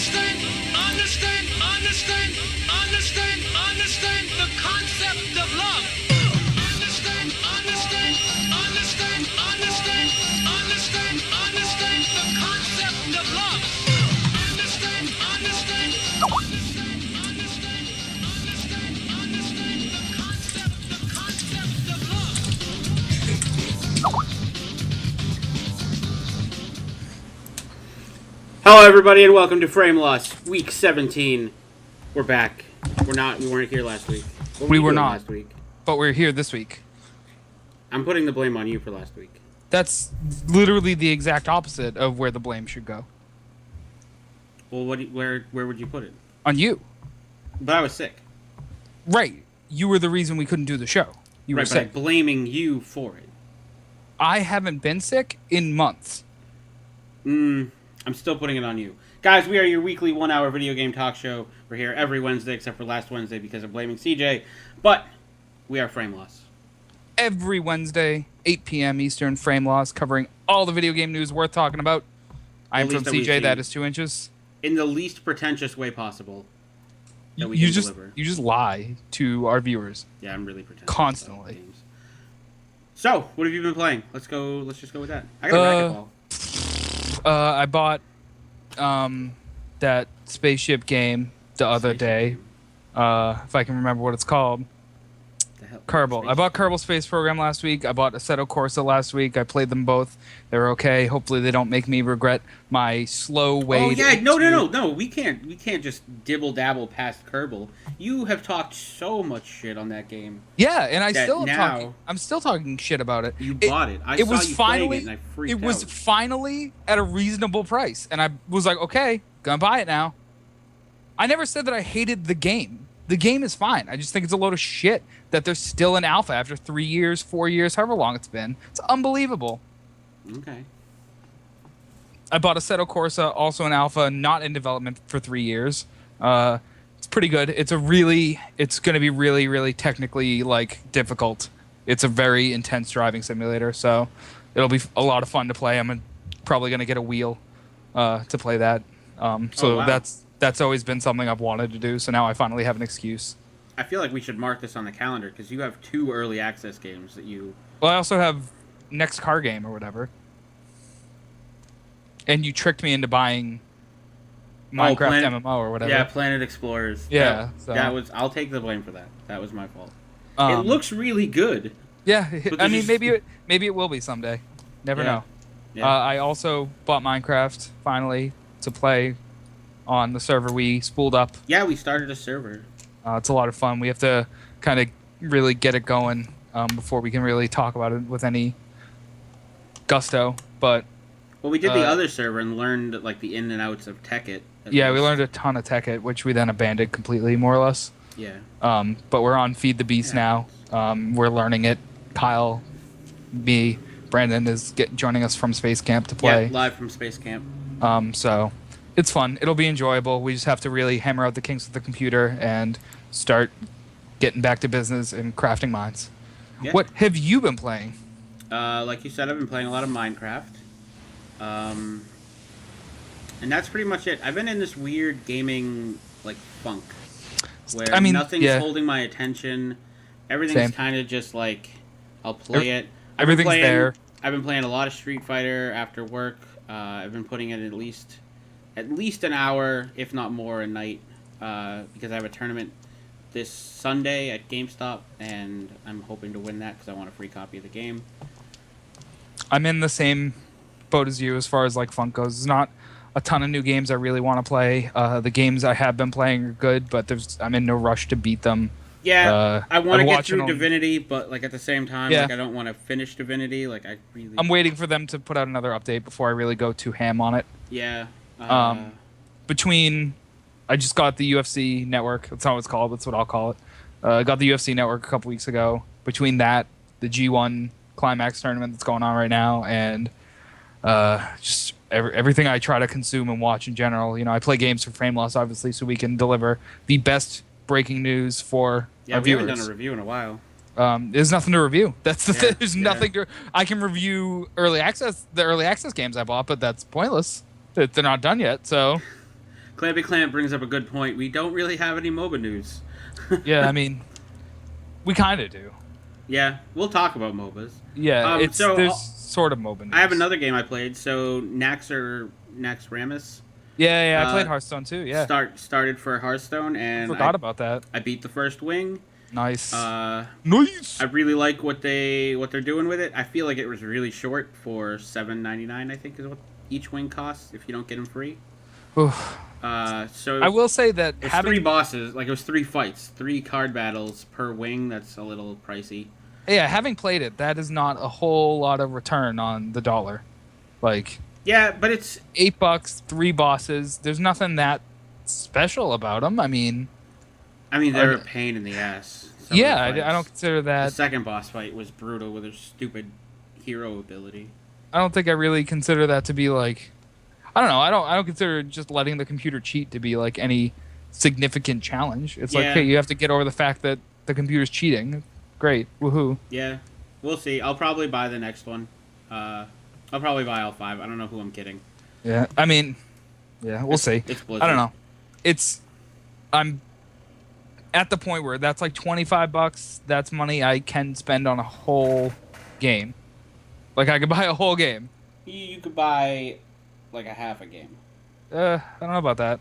understand the concept of love. Understand the concept of love. Understand the concept of love. Hello, everybody, and welcome to FrameLoss, Week 17. We're back. We weren't here last week. We were not last week. But we're here this week. I'm putting the blame on you for last week. That's literally the exact opposite of where the blame should go. Well, where would you put it? On you. But I was sick. Right. You were the reason we couldn't do the show. You were Right, but sick. I'm blaming you for it. I haven't been sick in months. I'm still putting it on you. Guys, we are your weekly 1-hour video game talk show. We're here every Wednesday except for last Wednesday because of blaming CJ. But we are FrameLoss. Every Wednesday, 8 p.m. Eastern, FrameLoss, covering all the video game news worth talking about. I'm from CJ, that is 2 inches. In the least pretentious way possible. That we You can just deliver. you just lie to our viewers. Yeah, I'm really pretentious. Constantly. So, what have you been playing? Let's just go with that. I got racquetball. I bought that spaceship game the other day. If I can remember what it's called. Kerbal. I bought Kerbal Space Program last week. I bought Assetto Corsa last week. I played them both. They were okay. Hopefully they don't make me regret my slow way. Oh yeah, no. We can't just dibble dabble past Kerbal. You have talked so much shit on that game. Yeah, and I'm still talking shit about it. You bought it. I saw you playing it and I freaked out. It was finally at a reasonable price, and I was like, okay, gonna buy it now. I never said that I hated the game. The game is fine. I just think it's a load of shit that there's still an alpha after 3 years, 4 years, however long it's been. It's unbelievable. Okay. I bought Assetto Corsa, also an alpha, not in development for 3 years. It's pretty good. It's going to be really, really technically difficult. It's a very intense driving simulator, so it'll be a lot of fun to play. I'm probably going to get a wheel to play that. Wow. That's always been something I've wanted to do, so now I finally have an excuse. I feel like we should mark this on the calendar because you have 2 early access games that you... Well, I also have Next Car Game or whatever. And you tricked me into buying Minecraft MMO or whatever. Yeah, Planet Explorers. Yeah. I'll take the blame for that. That was my fault. It looks really good. Yeah, I mean, maybe it will be someday. Never know. Yeah. I also bought Minecraft, finally, to play on the server we spooled up. Yeah, we started a server. It's a lot of fun. We have to kind of really get it going before we can really talk about it with any gusto. But well, we did the other server and learned the in and outs of Tekkit. Yeah, we learned a ton of Tekkit, which we then abandoned completely, more or less. Yeah. But we're on Feed the Beast now. We're learning it. Kyle, me, Brandon is joining us from Space Camp to play. Yeah, live from Space Camp. So it's fun. It'll be enjoyable. We just have to really hammer out the kinks with the computer and start getting back to business and crafting mines. Yeah. What have you been playing? Like you said, I've been playing a lot of Minecraft. And that's pretty much it. I've been in this weird gaming funk where nothing's holding my attention. Everything's kind of just I'll play it. Everything's there. I've been playing a lot of Street Fighter after work. I've been putting in at least an hour, if not more, a night, because I have a tournament this Sunday at GameStop, and I'm hoping to win that because I want a free copy of the game. I'm in the same boat as you as far as funk goes. There's not a ton of new games I really want to play. The games I have been playing are good, but I'm in no rush to beat them. Yeah, I want to get through Divinity, but at the same time, I don't want to finish Divinity. I'm waiting for them to put out another update before I really go too ham on it. Yeah. I just got the UFC Network. That's not what it's called. That's what I'll call it. I got the UFC Network a couple weeks ago. Between that, the G1 Climax tournament that's going on right now, and just everything I try to consume and watch in general. I play games for FrameLoss, obviously, so we can deliver the best breaking news for our viewers. We haven't done a review in a while. There's nothing to review. That's the thing. There's nothing to... I can review the early access games I bought, but that's pointless. They're not done yet, so... Clampy Clamp brings up a good point. We don't really have any MOBA news. Yeah, I mean, we kind of do. Yeah, we'll talk about MOBAs. Yeah, there's sort of MOBA news. I have another game I played. So Naxxramas. Yeah, I played Hearthstone too. Yeah, started for Hearthstone, and forgot about that. I beat the first wing. Nice. Nice. I really like what they're doing with it. I feel like it was really short for $7.99. I think is what each wing costs if you don't get them free. So I will say that it's 3 bosses, like it was 3 fights, 3 card battles per wing. That's a little pricey. Yeah, having played it, that is not a whole lot of return on the dollar. Like, yeah, but it's $8, 3 bosses. There's nothing that special about them. I mean, they're a pain in the ass. Yeah, I don't consider that. The second boss fight was brutal with her stupid hero ability. I don't think I really consider that to be like, I don't know. I don't consider just letting the computer cheat to be like any significant challenge. It's like, hey, you have to get over the fact that the computer's cheating. Great, woohoo. Yeah, we'll see. I'll probably buy the next one. I'll probably buy all 5. I don't know who I'm kidding. Yeah, I mean, yeah, we'll see. It's Blizzard. I don't know. I'm at the point where that's like $25. That's money I can spend on a whole game. Like, I could buy a whole game. You could buy like a half a game. I don't know about that.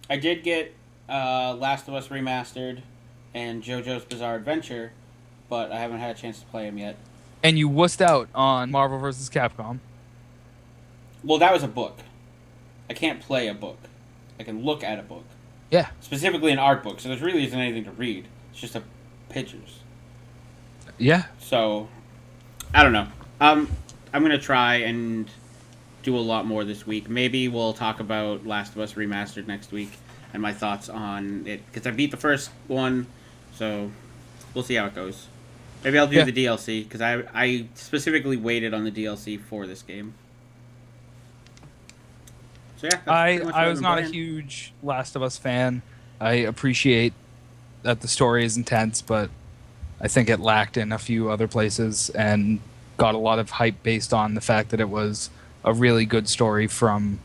I did get Last of Us Remastered and JoJo's Bizarre Adventure, but I haven't had a chance to play them yet. And you wussed out on Marvel vs. Capcom. Well, that was a book. I can't play a book. I can look at a book. Yeah. Specifically an art book, so there really isn't anything to read. It's just pictures. Yeah. So, I don't know. I'm going to try and do a lot more this week. Maybe we'll talk about Last of Us Remastered next week and my thoughts on it, because I beat the first one, so we'll see how it goes. Maybe I'll do the DLC, because I specifically waited on the DLC for this game. So yeah, I was not a huge Last of Us fan. I appreciate that the story is intense, but I think it lacked in a few other places and got a lot of hype based on the fact that it was a really good story from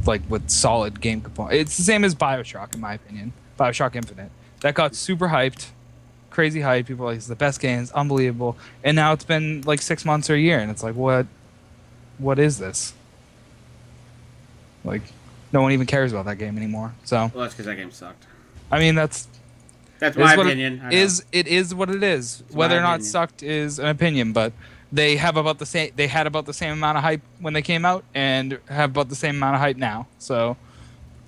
with solid game components. It's the same as BioShock, in my opinion. BioShock Infinite. That got super hyped, crazy hype. People were like, it's the best game, it's unbelievable. And now it's been like 6 months or a year, and it's like, what is this? Like, no one even cares about that game anymore. So, well, that's because that game sucked. I mean, that's my opinion. It is what it is. Whether or not it sucked is an opinion, but they had about the same amount of hype when they came out, and have about the same amount of hype now. So,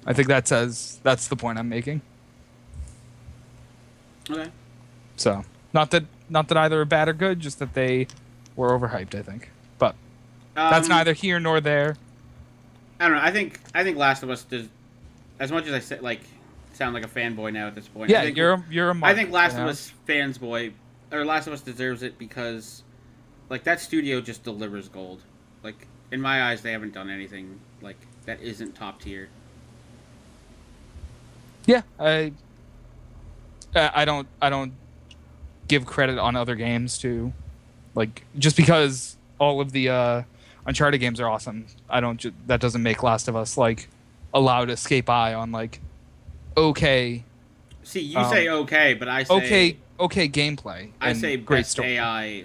I think that's the point I'm making. Okay. So, not that either are bad or good, just that they were overhyped, I think. But that's neither here nor there. I don't know. I think Last of Us does, as much as I say, sound like a fanboy now at this point. Yeah, you're a mark, I think Last of Us Last of Us deserves it because, that studio just delivers gold. In my eyes, they haven't done anything that isn't top tier. Yeah, I don't give credit on other games to, just because all of the Uncharted games are awesome. That doesn't make Last of Us allowed to escape eye on okay. See, you say okay, but I say okay gameplay. I say great best story. AI,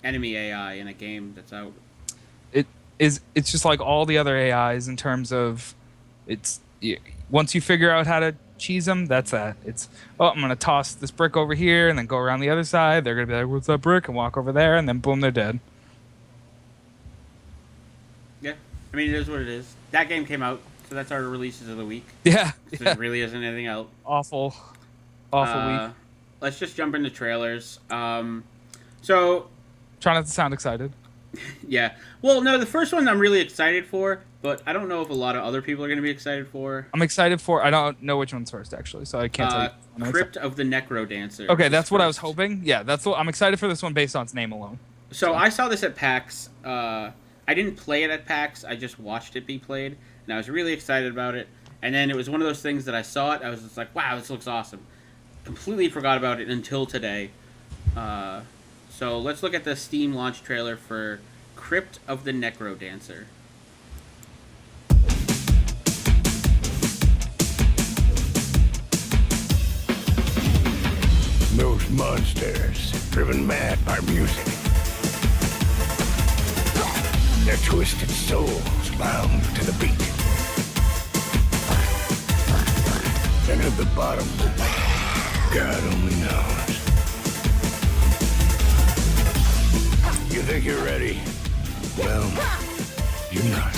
enemy AI in a game that's out. It's just like all the other AIs in terms of once you figure out how to cheese them, that's that. I'm gonna toss this brick over here and then go around the other side. They're gonna be like, "What's that brick?" and walk over there, and then boom, they're dead. Yeah, I mean, it is what it is. That game came out, so that's our releases of the week. Yeah. There really isn't anything out. Awful week. Let's just jump into trailers. So, try not to sound excited. Yeah. Well, no, the first one I'm really excited for, but I don't know if a lot of other people are going to be excited for. I'm excited for. I don't know which one's first actually, so I can't tell you. Crypt of the Necrodancer. Okay, that's what I was hoping. Yeah, that's what I'm excited for this one based on its name alone. So I saw this at PAX. I didn't play it at PAX. I just watched it be played, and I was really excited about it. And then it was one of those things that I saw it. I was just like, wow, this looks awesome. Completely forgot about it until today. So let's look at the Steam launch trailer for Crypt of the Necrodancer. monsters driven mad by music. Their twisted souls bound to the beat. And at the bottom, God only knows. You think you're ready? Well, you're not.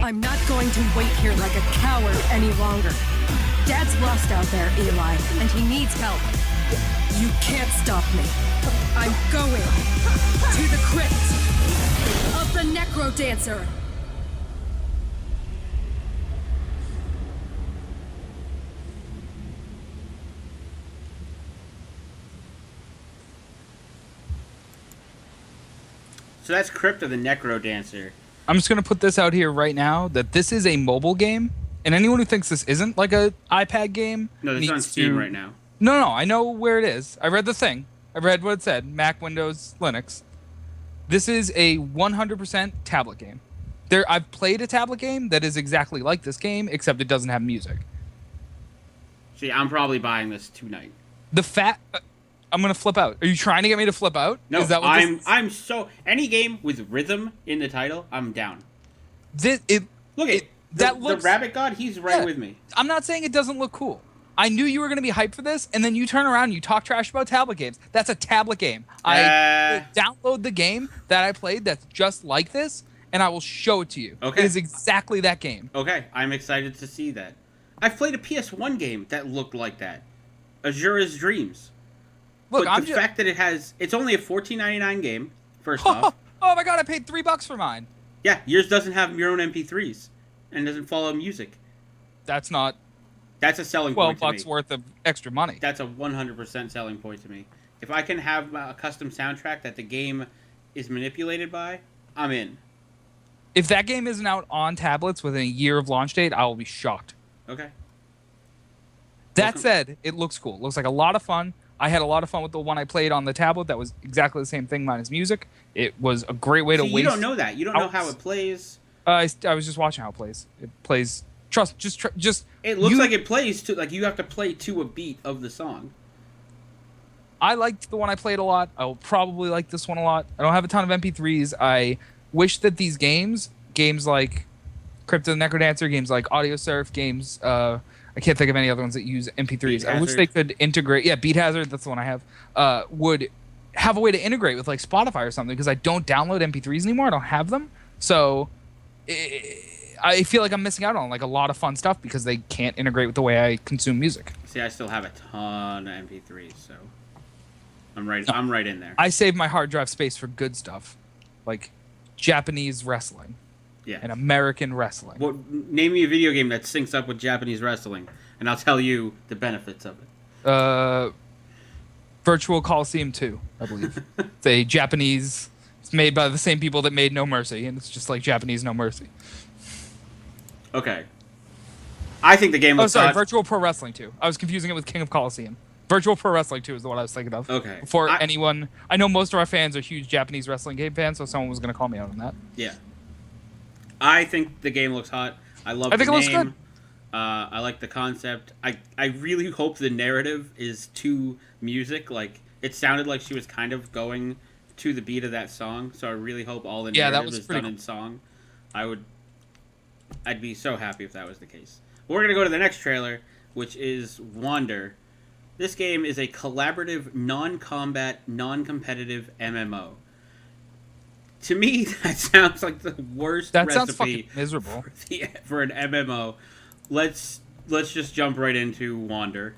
I'm not going to wait here like a coward any longer. Dad's lost out there, Eli, and he needs help. You can't stop me. I'm going to the Crypt of the Necrodancer. So that's Crypt of the Necrodancer. I'm just going to put this out here right now that this is a mobile game, and anyone who thinks this isn't like a iPad game No, this is on Steam right now. No, I know where it is. I read the thing. I read what it said. Mac, Windows, Linux. This is a 100% tablet game. I've played a tablet game that is exactly like this game, except it doesn't have music. See, I'm probably buying this tonight. I'm gonna flip out. Are you trying to get me to flip out? No, is that what I'm so any game with rhythm in the title, I'm down. The Rabbit God, he's right with me. I'm not saying it doesn't look cool. I knew you were gonna be hyped for this, and then you turn around and you talk trash about tablet games. That's a tablet game. I download the game that I played that's just like this, and I will show it to you. Okay. It is exactly that game. Okay, I'm excited to see that. I've played a PS1 game that looked like that. Azura's Dreams. Look, but the fact that it's only a $14.99 game, first off. Oh my god, I paid $3 for mine. Yeah, yours doesn't have your own MP3s and doesn't follow music. That's a selling point to me. $12 worth of extra money. That's a 100% selling point to me. If I can have a custom soundtrack that the game is manipulated by, I'm in. If that game isn't out on tablets within a year of launch date, I will be shocked. Okay. That said, it looks cool. It looks like a lot of fun. I had a lot of fun with the one I played on the tablet. That was exactly the same thing minus music. It was a great way to waste. You don't know that. You don't know how it plays. I was just watching how it plays. It plays. Just. It looks like it plays to like you have to play to a beat of the song. I liked the one I played a lot. I will probably like this one a lot. I don't have a ton of MP3s. I wish that these games like Crypt of the Necrodancer, games like Audio Surf, games. I can't think of any other ones that use MP3s. I wish they could integrate. Yeah, Beat Hazard, that's the one I have. Would have a way to integrate with like Spotify or something because I don't download MP3s anymore. I don't have them, so I feel like I'm missing out on like a lot of fun stuff because they can't integrate with the way I consume music. See, I still have a ton of MP3s, so I'm right in there. I save my hard drive space for good stuff, like Japanese wrestling. Yeah. And American wrestling. Well, name me a video game that syncs up with Japanese wrestling, and I'll tell you the benefits of it. Virtual Coliseum 2, I believe. It's a Japanese. It's made by the same people that made No Mercy, and it's just like Japanese No Mercy. Okay. I think the game looks Virtual Pro Wrestling 2. I was confusing it with King of Coliseum. Virtual Pro Wrestling 2 is the one I was thinking of. Okay. Before anyone... I know most of our fans are huge Japanese wrestling game fans, so someone was going to call me out on that. Yeah. I think the game looks hot. I love the name. It looks good. I like the concept. I really hope the narrative is to music. Like, it sounded like she was kind of going to the beat of that song, so I really hope all the narrative is done in song. I'd be so happy if that was the case. We're going to go to the next trailer, which is Wander. This game is a collaborative, non-combat, non-competitive MMO. To me, that sounds like the worst recipe sounds fucking miserable. For an MMO. Let's just jump right into Wander.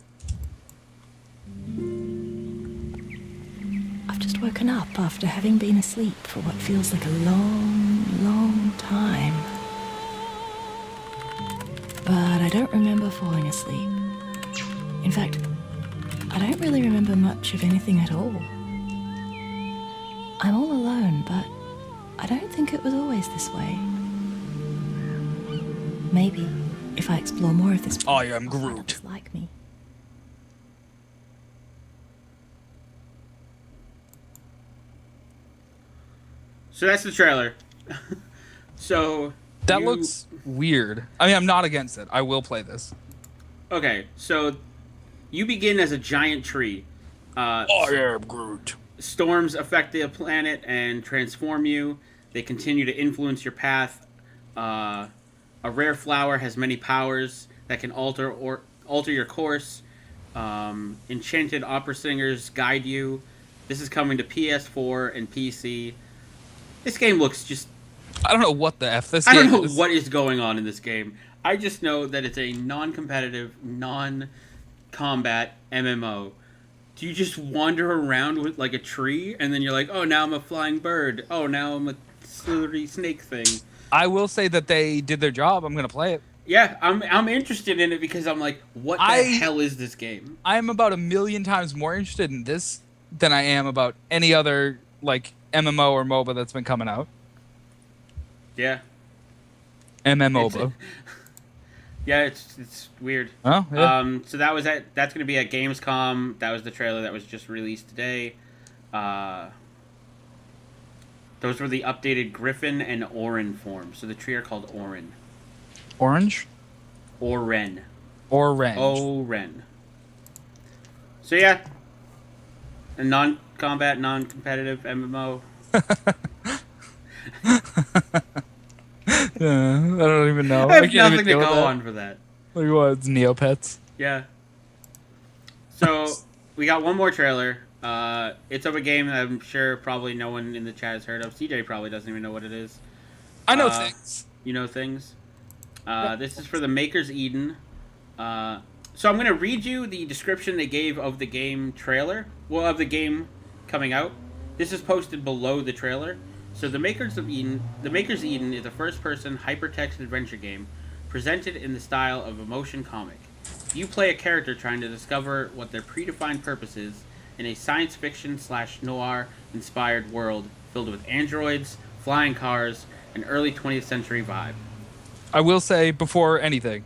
I've just woken up after having been asleep for what feels like a long, long time. But I don't remember falling asleep. In fact, I don't really remember much of anything at all. I'm all alone, but I don't think it was always this way. Maybe if I explore more of this place, I am Groot. others like me. So that's the trailer. So that looks weird. I mean, I'm not against it. I will play this. Okay, so you begin as a giant tree. I am Groot. Storms affect the planet and transform you. They continue to influence your path. A rare flower has many powers that can alter your course. Enchanted opera singers guide you. This is coming to PS4 and PC. This game looks just... I don't know what the F this I game don't know is. what is going on in this game. I just know that it's a non-competitive, non-combat MMO. Do you just wander around with like a tree, and then you're like, oh, now I'm a flying bird. Oh, now I'm a slithery snake thing. I will say that they did their job. I'm going to play it. Yeah, I'm interested in it because I'm like, what the hell is this game? I'm about 1,000,000 times more interested in this than I am about any other like MMO or MOBA that's been coming out. Yeah. MMOBA. Yeah, it's weird. Oh, yeah. So that's going to be at Gamescom. That was the trailer that was just released today. Those were the updated Griffin and Orin forms. So the tree are called Orin. Orange? Oren. Orange. Oren. So yeah. A non-combat, non-competitive MMO. I don't even know. I have can't nothing even to deal go with that. on for that. What do you want? It's Neopets. Yeah. So we got one more trailer. It's of a game that I'm sure probably no one in the chat has heard of. CJ probably doesn't even know what it is. I know things. You know things. This is for the Maker's Eden. So I'm going to read you the description they gave of the game trailer. Well, of the game coming out. This is posted below the trailer. So the Maker's Eden is a first-person hypertext adventure game presented in the style of a motion comic. You play a character trying to discover what their predefined purpose is in a science fiction/noir-inspired world filled with androids, flying cars, and early 20th century vibe. I will say, before anything,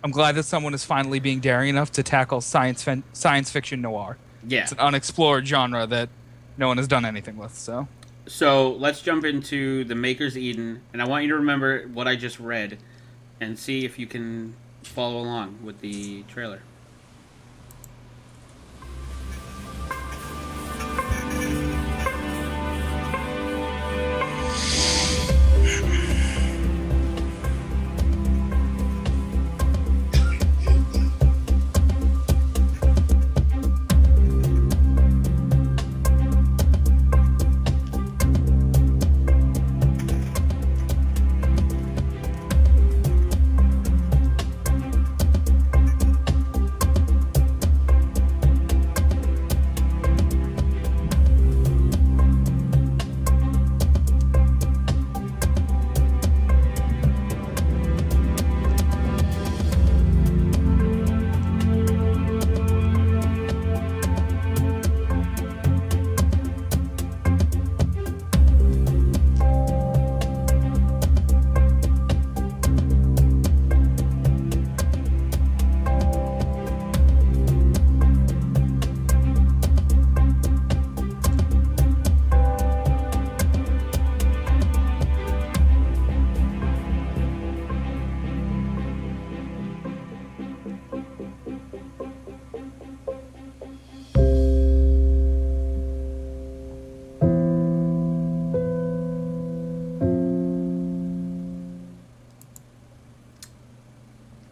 I'm glad that someone is finally being daring enough to tackle science fiction noir. Yeah. It's an unexplored genre that no one has done anything with, so... So let's jump into the Maker's Eden, and I want you to remember what I just read and see if you can follow along with the trailer.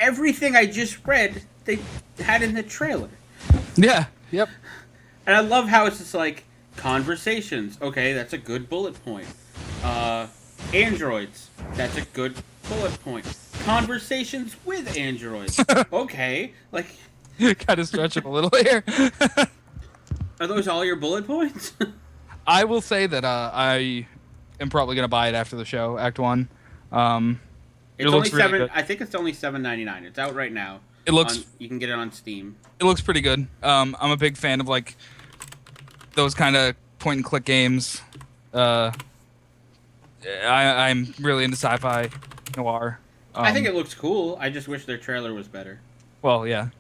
Everything I just read, they had in the trailer. Yeah, yep. And I love how it's just like, conversations. Okay, that's a good bullet point. Androids. That's a good bullet point. Conversations with androids. Okay, like... Kind of stretch it a little here. Are those all your bullet points? I will say that I am probably going to buy it after the show, Act 1. It's only really I think it's only $7.99. It's out right now. It looks. You can get it on Steam. It looks pretty good. I'm a big fan of like those kind of point and click games. I'm really into sci-fi noir. I think it looks cool. I just wish their trailer was better. Well, yeah.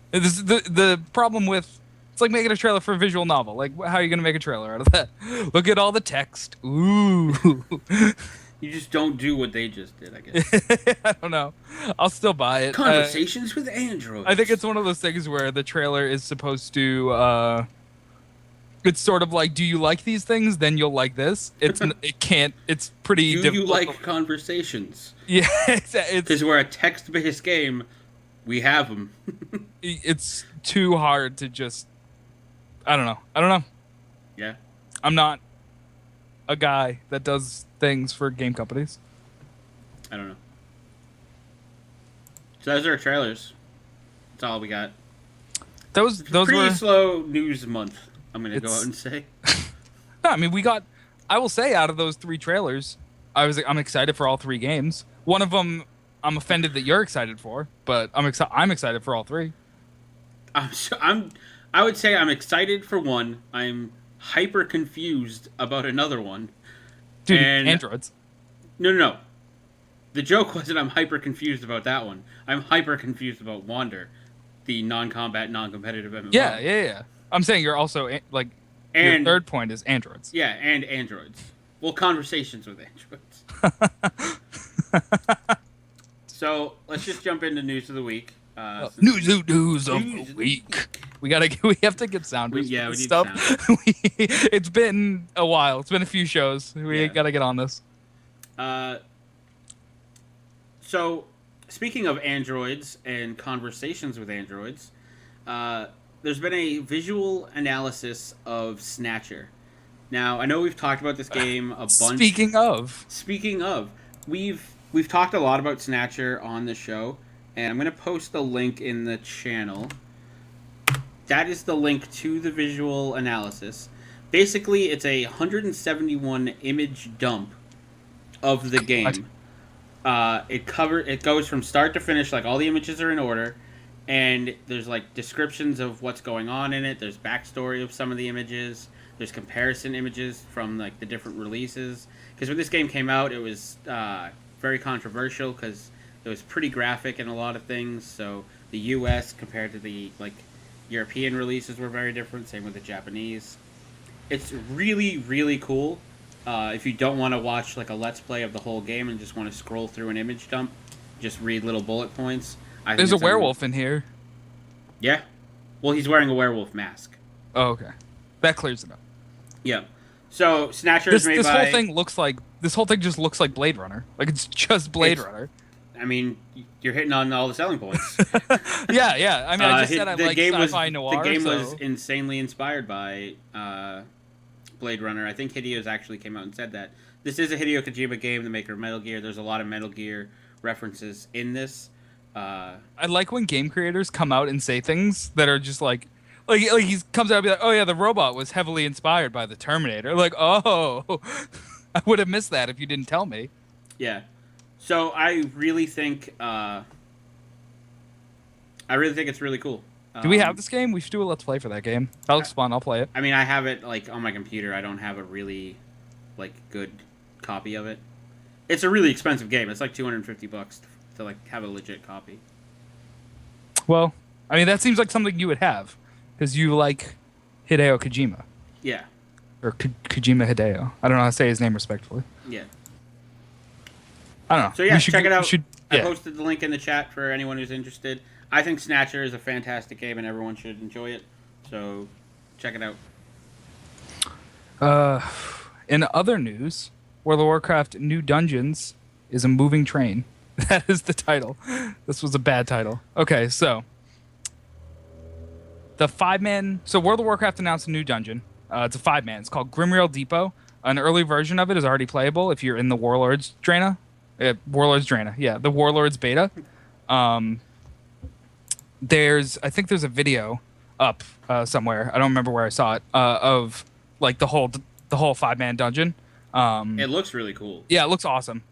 The problem with It's like making a trailer for a visual novel. Like, how are you gonna make a trailer out of that? Look at all the text. Ooh. You just don't do what they just did, I guess. I don't know. I'll still buy it. Conversations with androids. I think it's one of those things where the trailer is supposed to. It's sort of like, do you like these things? Then you'll like this. It can't. It's pretty. Do you like conversations? Yeah, because we're a text-based game. We have them. It's too hard to just. I don't know. Yeah. I'm not a guy that does things for game companies. I don't know. So those are our trailers. That's all we got. Those pretty were slow news month. I'm gonna go out and say. No, I mean, we got. I will say, out of those 3 trailers, I'm excited for all 3 games. One of them, I'm offended that you're excited for, but I'm excited for all 3. I would say I'm excited for one. I'm hyper confused about another one. Dude, and androids. No. The joke wasn't I'm hyper confused about that one. I'm hyper confused about Wander, the non-combat, non-competitive MMO. Yeah. I'm saying you're also like. And your third point is androids. Yeah, and androids. Well, conversations with androids. So let's just jump into news of the week. News of the week. We have to get sounders. We need stuff. It's been a while. It's been a few shows. We gotta get on this. So, speaking of androids and conversations with androids, there's been a visual analysis of Snatcher. Now, I know we've talked about this game a bunch. Speaking of, we've talked a lot about Snatcher on the show, and I'm going to post a link in the channel. That is the link to the visual analysis. Basically, it's a 171 image dump of the game. It goes from start to finish, like all the images are in order. And there's like descriptions of what's going on in it. There's backstory of some of the images. There's comparison images from like the different releases. Because when this game came out, it was very controversial because it was pretty graphic in a lot of things. So the U.S. compared to the like European releases were very different. Same with the Japanese. It's really, really cool. If you don't want to watch like a let's play of the whole game and just want to scroll through an image dump, just read little bullet points. There's a werewolf in here. Yeah. Well, he's wearing a werewolf mask. Oh, okay. That clears it up. Yeah. So, Snatcher is made by... This whole thing just looks like Blade Runner. Like, it's just Blade Runner. I mean, you're hitting on all the selling points. Yeah. I mean, I just said I like sci-fi noir. The game was insanely inspired by Blade Runner. I think Hideo actually came out and said that. This is a Hideo Kojima game, the maker of Metal Gear. There's a lot of Metal Gear references in this. I like when game creators come out and say things that are just like he comes out and be like, oh yeah, the robot was heavily inspired by the Terminator. Like, oh, I would have missed that if you didn't tell me. Yeah. So I really think it's really cool. Do we have this game? We should do a let's play for that game. That looks fun. I'll play it. I mean, I have it like on my computer. I don't have a really like good copy of it. It's a really expensive game. It's like $250 to like have a legit copy. Well, I mean that seems like something you would have because you like Hideo Kojima. Yeah. Or Kojima Hideo. I don't know how to say his name respectfully. Yeah. I don't know. So yeah, check it out. I posted the link in the chat for anyone who's interested. I think Snatcher is a fantastic game and everyone should enjoy it. So check it out. In other news, World of Warcraft New Dungeons is a moving train. That is the title. This was a bad title. Okay, so the 5-man. So World of Warcraft announced a new dungeon. It's a 5-man. It's called Grimrail Depot. An early version of it is already playable if you're in the Warlords Draena. Yeah, the Warlords beta. I think there's a video up somewhere. I don't remember where I saw it of like the whole 5-man dungeon. It looks really cool. Yeah, it looks awesome.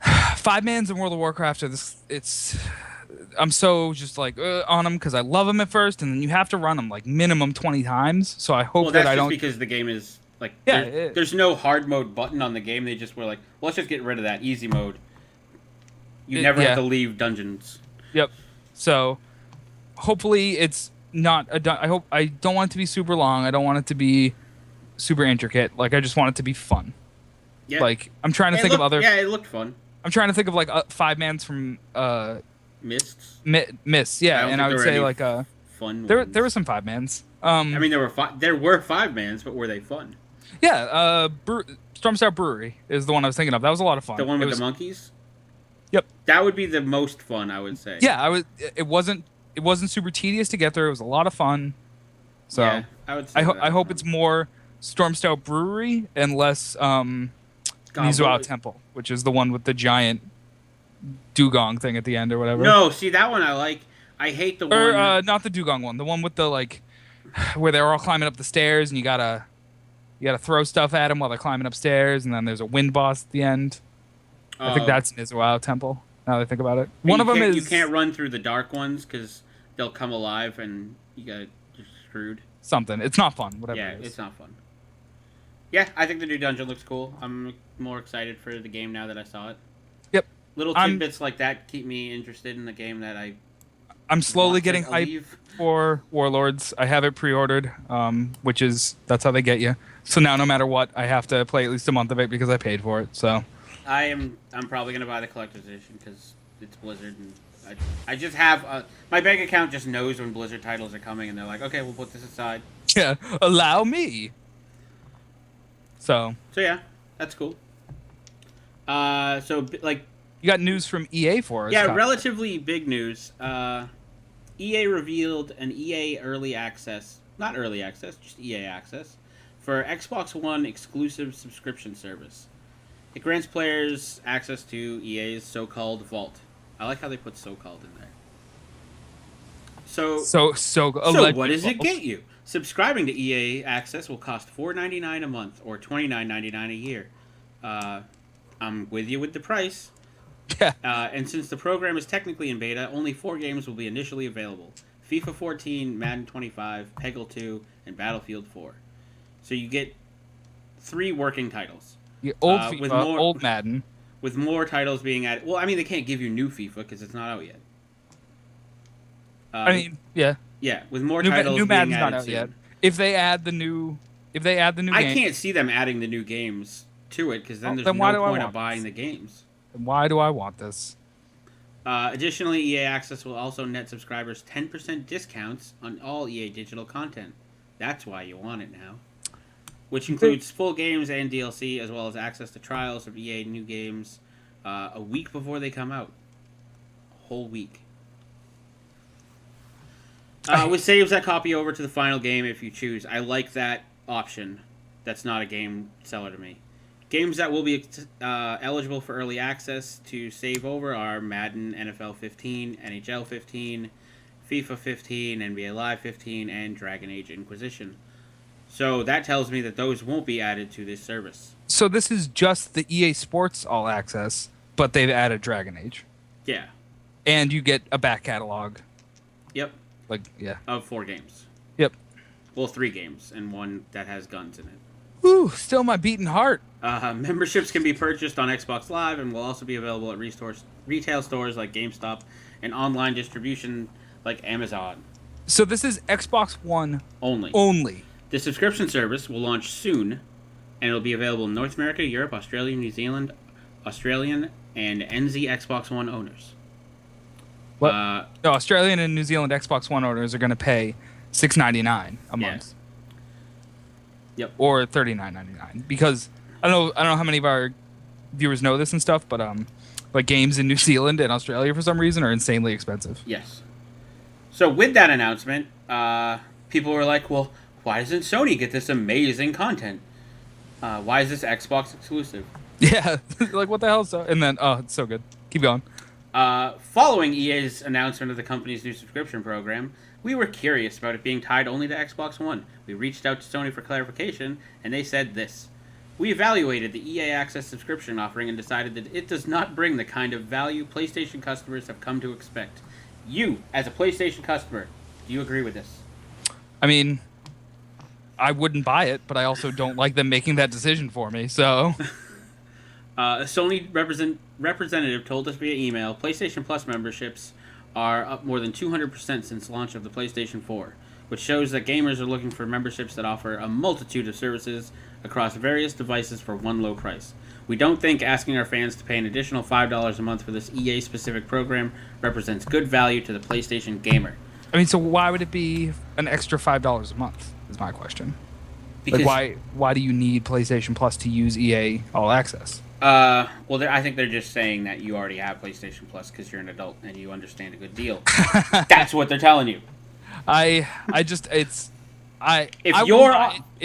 5-mans in World of Warcraft are I'm so just like on them because I love them at first, and then you have to run them like minimum 20 times. So I hope that I don't. Because the game is like there's no hard mode button on the game. They just were like, well, let's just get rid of that easy mode. You never have to leave dungeons. Yep. So hopefully it's not. I don't want it to be super long. I don't want it to be super intricate. Like I just want it to be fun. Yeah. Like I'm trying to think of other. Yeah, it looked fun. I'm trying to think of like 5-mans from Mists. Mists. Yeah, and I would say like fun. There were some 5-mans. I mean, there were 5-mans, but were they fun? Yeah, Stormstout Brewery is the one I was thinking of. That was a lot of fun. The one with the monkeys? Yep. That would be the most fun, I would say. Yeah, it wasn't super tedious to get through. It was a lot of fun. So yeah, I would say I hope it's more Stormstout Brewery and less Mizuao Temple, which is the one with the giant dugong thing at the end or whatever. No, see that one I like. I hate the one. Or not the dugong one. The one with the like where they're all climbing up the stairs and you gotta throw stuff at them while they're climbing upstairs, and then there's a wind boss at the end. I think that's Mizuao Temple. Now that I think about it, one of them is you can't run through the dark ones because they'll come alive and you're screwed. Something. It's not fun. Whatever. Yeah, it is. it's not fun. Yeah, I think the new dungeon looks cool. I'm more excited for the game now that I saw it. Yep. Little tidbits like that keep me interested in the game that I'm slowly getting hyped for Warlords. I have it pre-ordered, that's how they get you. So now, no matter what, I have to play at least a month of it because I paid for it. So I'm probably gonna buy the collector's edition because it's Blizzard, and I just have my bank account just knows when Blizzard titles are coming, and they're like, okay, we'll put this aside. Yeah, allow me. So yeah, that's cool. So like. You got news from EA for us. Yeah, relatively big news. EA revealed an EA early access, not early access, just EA access, for Xbox One exclusive subscription service. It grants players access to EA's so-called Vault. I like how they put so-called in there. So what does it get you? Subscribing to EA Access will cost $4.99 a month or $29.99 a year. I'm with you with the price. Yeah. And since the program is technically in beta, only 4 games will be initially available. FIFA 14, Madden 25, Peggle 2, and Battlefield 4. So you get 3 working titles. Yeah, old FIFA, old Madden. With more titles being added. Well, I mean, they can't give you new FIFA because it's not out yet. Yeah. Yeah, with more titles new being Madden's added not out soon. yet. If they add the new I game, can't see them adding the new games to it because then there's why no do I point want of buying this? the games. Why do I want this? Additionally, EA Access will also net subscribers 10% discounts on all EA digital content. That's why you want it now. Which includes full games and DLC, as well as access to trials of EA new games a week before they come out. A whole week. Which saves that copy over to the final game if you choose. I like that option. That's not a game seller to me. Games that will be eligible for early access to save over are Madden, NFL 15, NHL 15, FIFA 15, NBA Live 15, and Dragon Age Inquisition. So that tells me that those won't be added to this service. So this is just the EA Sports All Access, but they've added Dragon Age. Yeah. And you get a back catalog. Yep. Of 4 games. Yep. Well, 3 games, and 1 that has guns in it. Whew, still my beating heart. Memberships can be purchased on Xbox Live and will also be available at retail stores like GameStop and online distribution like Amazon. So this is Xbox One only. The subscription service will launch soon, and it'll be available in North America, Europe, Australia, New Zealand, Australian, and NZ Xbox One owners. What? No, Australian and New Zealand Xbox One owners are going to pay $6.99 a month. Yep. Or $39.99 because I don't know how many of our viewers know this and stuff, but like games in New Zealand and Australia for some reason are insanely expensive. Yes. So with that announcement, people were like, "Well, why doesn't Sony get this amazing content? Why is this Xbox exclusive?" Yeah, like what the hell? And then it's so good. Keep going. Following EA's announcement of the company's new subscription program, we were curious about it being tied only to Xbox One. We reached out to Sony for clarification, and they said this. We evaluated the EA Access subscription offering and decided that it does not bring the kind of value PlayStation customers have come to expect. You, as a PlayStation customer, do you agree with this? I mean, I wouldn't buy it, but I also don't like them making that decision for me, so... A Sony representative told us via email, PlayStation Plus memberships are up more than 200% since launch of the PlayStation 4. which shows that gamers are looking for memberships that offer a multitude of services across various devices for one low price. We don't think asking our fans to pay an additional $5 a month for this EA-specific program represents good value to the PlayStation gamer. I mean, so why would it be an extra $5 a month, is my question. Because, like, why do you need PlayStation Plus to use EA All Access? Well, I think they're just saying that you already have PlayStation Plus because you're an adult and you understand a good deal. That's what they're telling you. It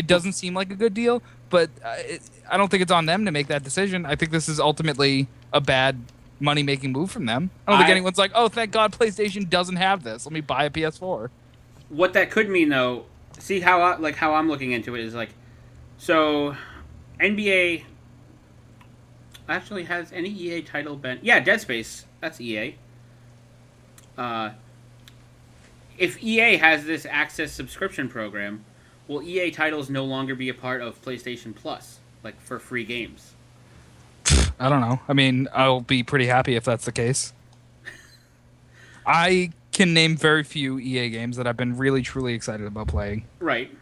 doesn't seem like a good deal, but I don't think it's on them to make that decision. I think this is ultimately a bad money-making move from them. I don't think anyone's like, oh, thank God PlayStation doesn't have this. Let me buy a PS4. What that could mean, though, see how I'm looking into it is like, so NBA actually has any EA title been? Yeah, Dead Space. That's EA. If EA has this Access subscription program, will EA titles no longer be a part of PlayStation Plus, like for free games? I don't know. I mean, I'll be pretty happy if that's the case. I can name very few EA games that I've been really, truly excited about playing. Right.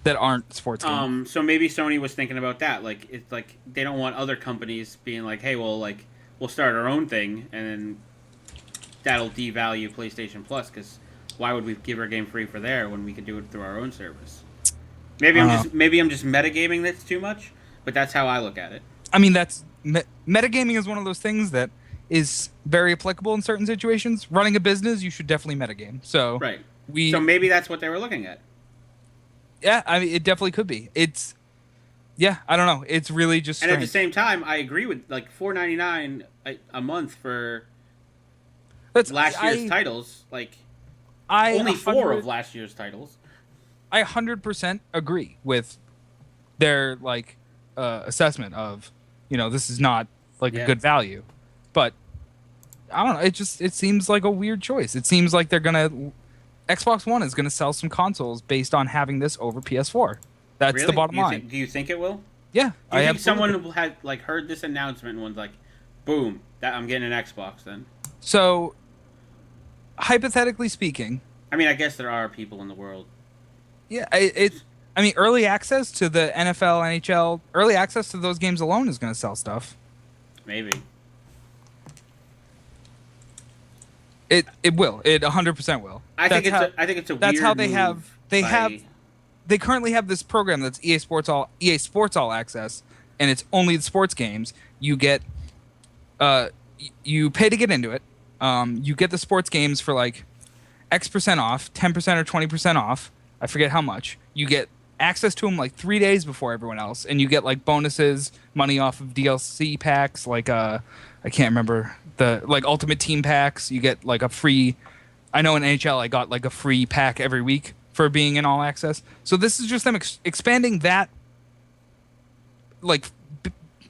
That aren't sports games. So maybe Sony was thinking about that. Like, it's like they don't want other companies being like, hey, well, like, we'll start our own thing, and then that'll devalue PlayStation Plus, because why would we give our game free for there when we could do it through our own service? Maybe I'm just metagaming this too much, but that's how I look at it. I mean, that's metagaming is one of those things that is very applicable in certain situations. Running a business, you should definitely metagame. So right. So maybe that's what they were looking at. Yeah, I mean, it definitely could be. I don't know. It's really just strange. And at the same time, I agree with like $4.99 a month for last year's titles. Like only 4 of last year's titles. I 100% agree with their assessment of, this is not a good value. But I don't know. It seems like a weird choice. It seems like Xbox One is gonna sell some consoles based on having this over PS4. That's really? The bottom line. Do you think it will? Yeah. Do you think someone had heard this announcement and was like, boom, I'm getting an Xbox then? So, hypothetically speaking, I mean, I guess there are people in the world. Yeah, I mean, early access to the NFL, NHL, early access to those games alone is going to sell stuff. Maybe. It will. It 100% will. I think it's a weird That's how they move they currently have this program that's EA Sports All Access, and it's only the sports games. You get you pay to get into it. You get the sports games for like X% off, 10% or 20% off. I forget how much. You get access to them like 3 days before everyone else, and you get like bonuses, money off of DLC packs, like I can't remember the Ultimate Team packs. You get like a free. I know in NHL I got like a free pack every week for being in All Access. So this is just them expanding that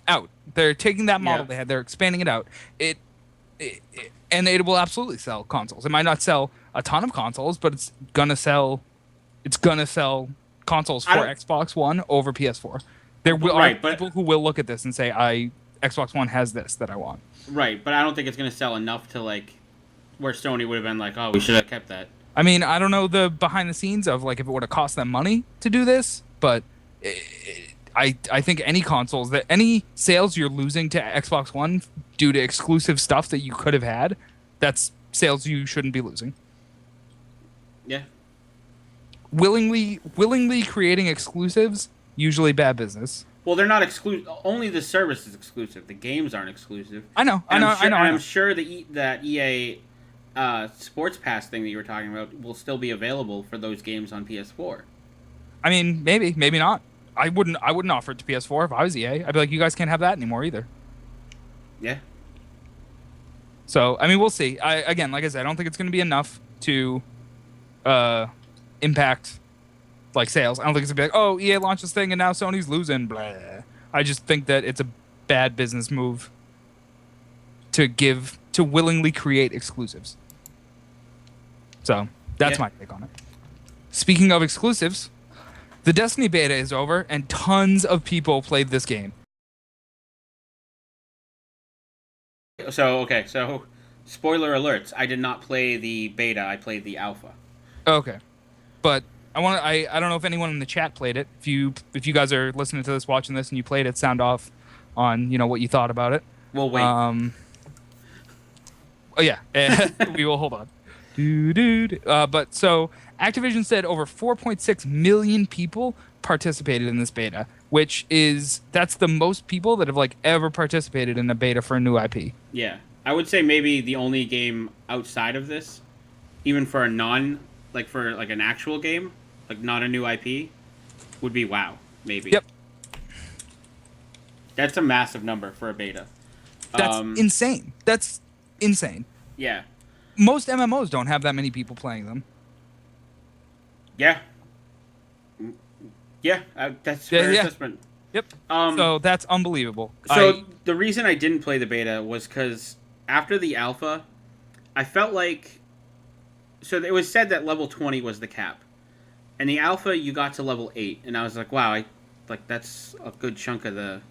out. They're taking that model they had. They're expanding it out. And it will absolutely sell consoles. It might not sell a ton of consoles, but it's gonna sell. It's gonna sell consoles for Xbox One over PS4. There will be people who will look at this and say, Xbox One has this that I want." Right, but I don't think it's gonna sell enough to where Sony would have been like, "Oh, we should have kept that." I mean, I don't know the behind the scenes of if it would have cost them money to do this, but I think any sales you're losing to Xbox One due to exclusive stuff that you could have had, that's sales you shouldn't be losing. Yeah. Willingly creating exclusives, usually bad business. Well, they're not exclusive. Only the service is exclusive. The games aren't exclusive. I know. I'm sure that EA Sports Pass thing that you were talking about will still be available for those games on PS4. I mean, maybe not. I wouldn't offer it to PS4 if I was EA. I'd be like, you guys can't have that anymore either. Yeah. So, I mean, we'll see. Again, like I said, I don't think it's going to be enough to impact sales. I don't think it's going to be oh, EA launched this thing and now Sony's losing. Blah. I just think that it's a bad business move to willingly create exclusives. So, that's my take on it. Speaking of exclusives, the Destiny beta is over, and tons of people played this game. So, spoiler alerts. I did not play the beta. I played the alpha. Okay. but I don't know if anyone in the chat played it. If you guys are listening to this, watching this, and you played it, sound off on what you thought about it. Well, wait. Oh yeah, we will hold on. But so Activision said over 4.6 million people participated in this beta, that's the most people that have ever participated in a beta for a new IP. Yeah, I would say maybe the only game outside of this, even for a for an actual game, not a new IP, would be WoW. Maybe. Yep. That's a massive number for a beta. That's insane. That's insane. Yeah. Most MMOs don't have that many people playing them. Yeah. Yeah, that's fair assessment. Yep. So that's unbelievable. So the reason I didn't play the beta was because after the alpha, I felt like... So it was said that level 20 was the cap. And the alpha, you got to level 8. And I was like, wow, that's a good chunk of the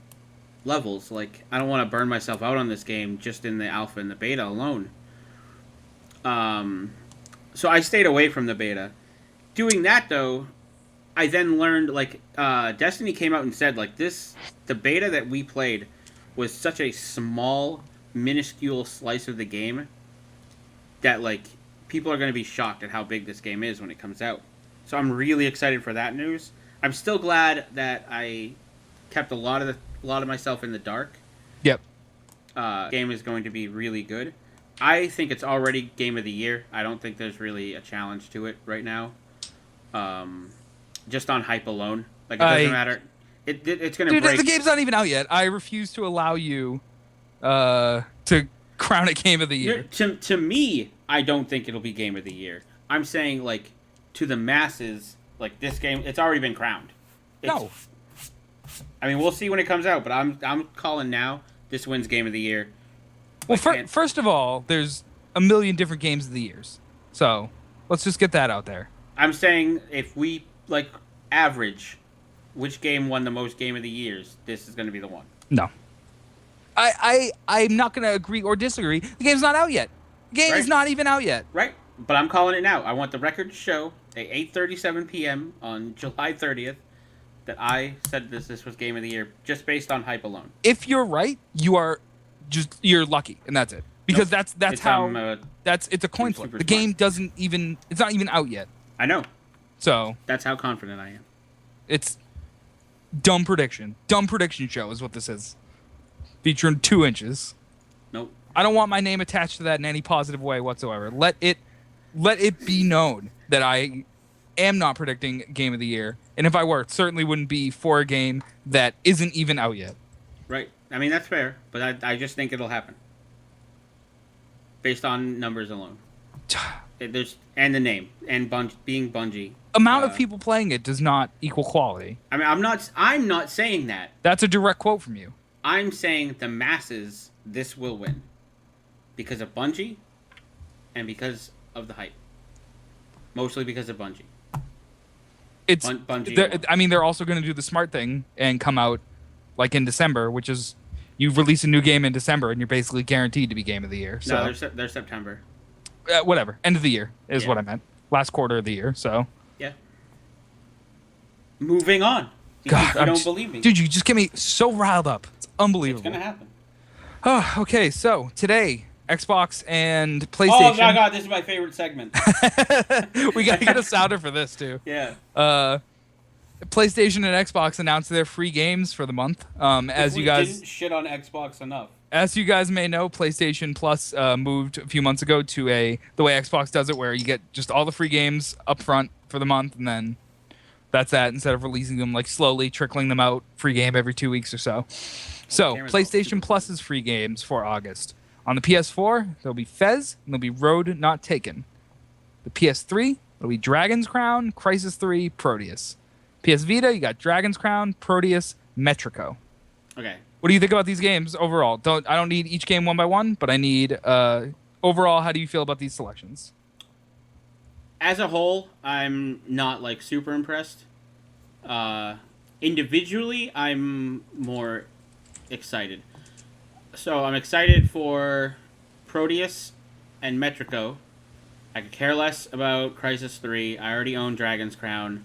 levels. I don't want to burn myself out on this game just in the alpha and the beta alone. So I stayed away from the beta. Doing that, though, I then learned, Destiny came out and said, the beta that we played was such a small, minuscule slice of the game that, people are going to be shocked at how big this game is when it comes out. So I'm really excited for that news. I'm still glad that I kept a lot of myself in the dark. Yep. Game is going to be really good. I think it's already Game of the Year. I don't think there's really a challenge to it right now. Just on hype alone. It doesn't matter. It's going to break. The game's not even out yet. I refuse to allow you to crown it Game of the Year. To me, I don't think it'll be Game of the Year. I'm saying, to the masses, this game, it's already been crowned. No. I mean, we'll see when it comes out, but I'm calling now this wins Game of the Year. Well, first of all, there's a million different games of the years. So, let's just get that out there. I'm saying if we, average which game won the most Game of the Years, this is going to be the one. No. I'm not going to agree or disagree. The game's not out yet. The game is not even out yet. Right. But I'm calling it now. I want the record to show at 8:37 p.m. on July 30th that I said this was Game of the Year just based on hype alone. If you're right, you're lucky, and that's it. Because that's how it's a coin flip. The game it's not even out yet. I know. So that's how confident I am. It's dumb prediction. Dumb prediction show is what this is. Featuring 2 inches. Nope. I don't want my name attached to that in any positive way whatsoever. Let it be known that I am not predicting Game of the Year. And if I were, it certainly wouldn't be for a game that isn't even out yet. Right. I mean, that's fair, but I just think it'll happen. Based on numbers alone. And the name. And being Bungie. Amount of people playing it does not equal quality. I mean, I'm not saying that. That's a direct quote from you. I'm saying the masses, this will win. Because of Bungie and because of the hype. Mostly because of Bungie. Bungie. They're also going to do the smart thing and come out in December, which is you release a new game in December and you're basically guaranteed to be Game of the Year. So. No, they're September. Whatever. End of the year is what I meant. Last quarter of the year, so. Yeah. Moving on. God, you don't believe me. Dude, you just get me so riled up. It's unbelievable. It's going to happen. Oh, okay, so today, Xbox and PlayStation. Oh, my God, this is my favorite segment. We got to get a sounder for this, too. Yeah. PlayStation and Xbox announced their free games for the month. As you guys didn't shit on Xbox enough. As you guys may know, PlayStation Plus moved a few months ago to the way Xbox does it, where you get just all the free games up front for the month, and then that's that, instead of releasing them slowly, trickling them out, free game every 2 weeks or so. So, PlayStation Plus's free games for August. On the PS4, there'll be Fez, and there'll be Road Not Taken. The PS3, there'll be Dragon's Crown, Crysis 3, Proteus. PS Vita, you got Dragon's Crown, Proteus, Metrico. Okay. What do you think about these games overall? I don't need each game one by one, but I need overall. How do you feel about these selections? As a whole, I'm not super impressed. Individually, I'm more excited. So I'm excited for Proteus and Metrico, I could care less about Crysis 3. I already own Dragon's Crown.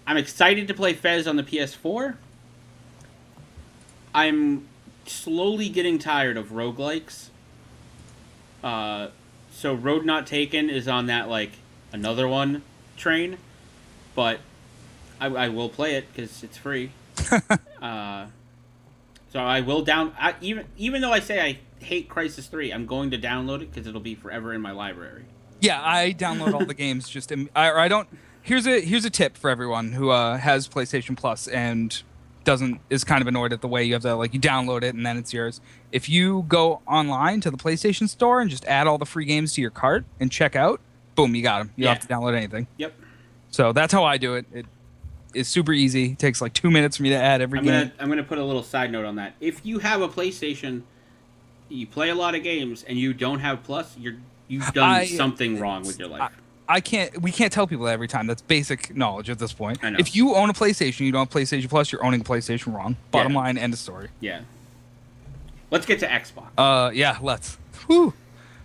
I'm excited to play Fez on the PS4. I'm slowly getting tired of roguelikes. So Road Not Taken is on that, like, another one train. But I will play it because it's free. So I will even though I say I hate Crysis 3, I'm going to download it because it'll be forever in my library. Yeah, I download all the games. I don't. Here's a tip for everyone who has PlayStation Plus and is kind of annoyed at the way you have to, like, you download it and then it's yours. If you go online to the PlayStation Store and just add all the free games to your cart and check out, boom, you got them. You don't have to download anything. Yep. So that's how I do it. It is super easy. It takes like 2 minutes for me to add every game. I'm gonna put a little side note on that. If you have a PlayStation, you play a lot of games, and you don't have Plus, you've done something wrong with your life. We can't tell people that every time. That's basic knowledge at this point. I know. If you own a PlayStation, you don't have PlayStation Plus, you're owning a PlayStation wrong. Bottom line, end of story. Yeah. Let's get to Xbox. Yeah, let's. Whew.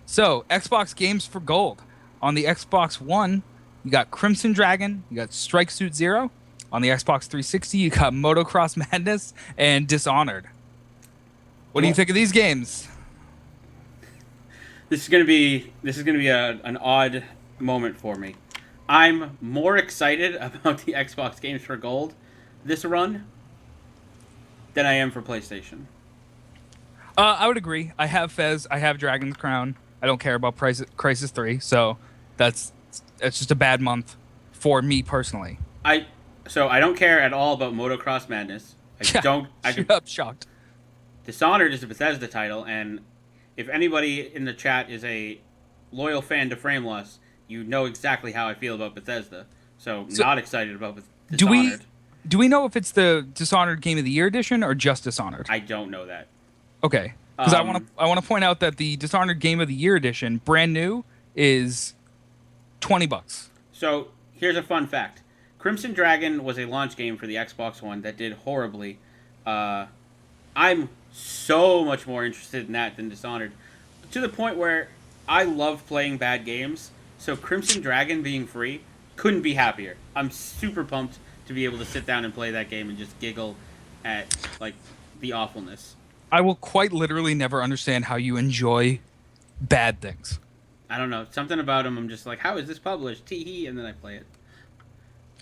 So, Xbox games for gold. On the Xbox One, you got Crimson Dragon, you got Strike Suit Zero. On the Xbox 360, you got Motocross Madness and Dishonored. What do you think of these games? This is gonna be an odd moment for me. I'm more excited about the Xbox games for gold this run than I am for PlayStation. I would agree. I have Fez. I have Dragon's Crown. I don't care about Crysis 3, so it's just a bad month for me personally. So I don't care at all about Motocross Madness. I'm shocked. Dishonored is a Bethesda title, and if anybody in the chat is a loyal fan to FrameLoss, you know exactly how I feel about Bethesda. So not excited about Dishonored. Do we know if it's the Dishonored Game of the Year edition or just Dishonored? I don't know that. Okay, because I want to point out that the Dishonored Game of the Year edition, brand new, is $20. So here's a fun fact: Crimson Dragon was a launch game for the Xbox One that did horribly. I'm so much more interested in that than Dishonored, to the point where I love playing bad games. So Crimson Dragon being free, couldn't be happier. I'm super pumped to be able to sit down and play that game and just giggle at, like, the awfulness. I will quite literally never understand how you enjoy bad things. I don't know. Something about them, I'm just like, how is this published? Tee-hee, and then I play it.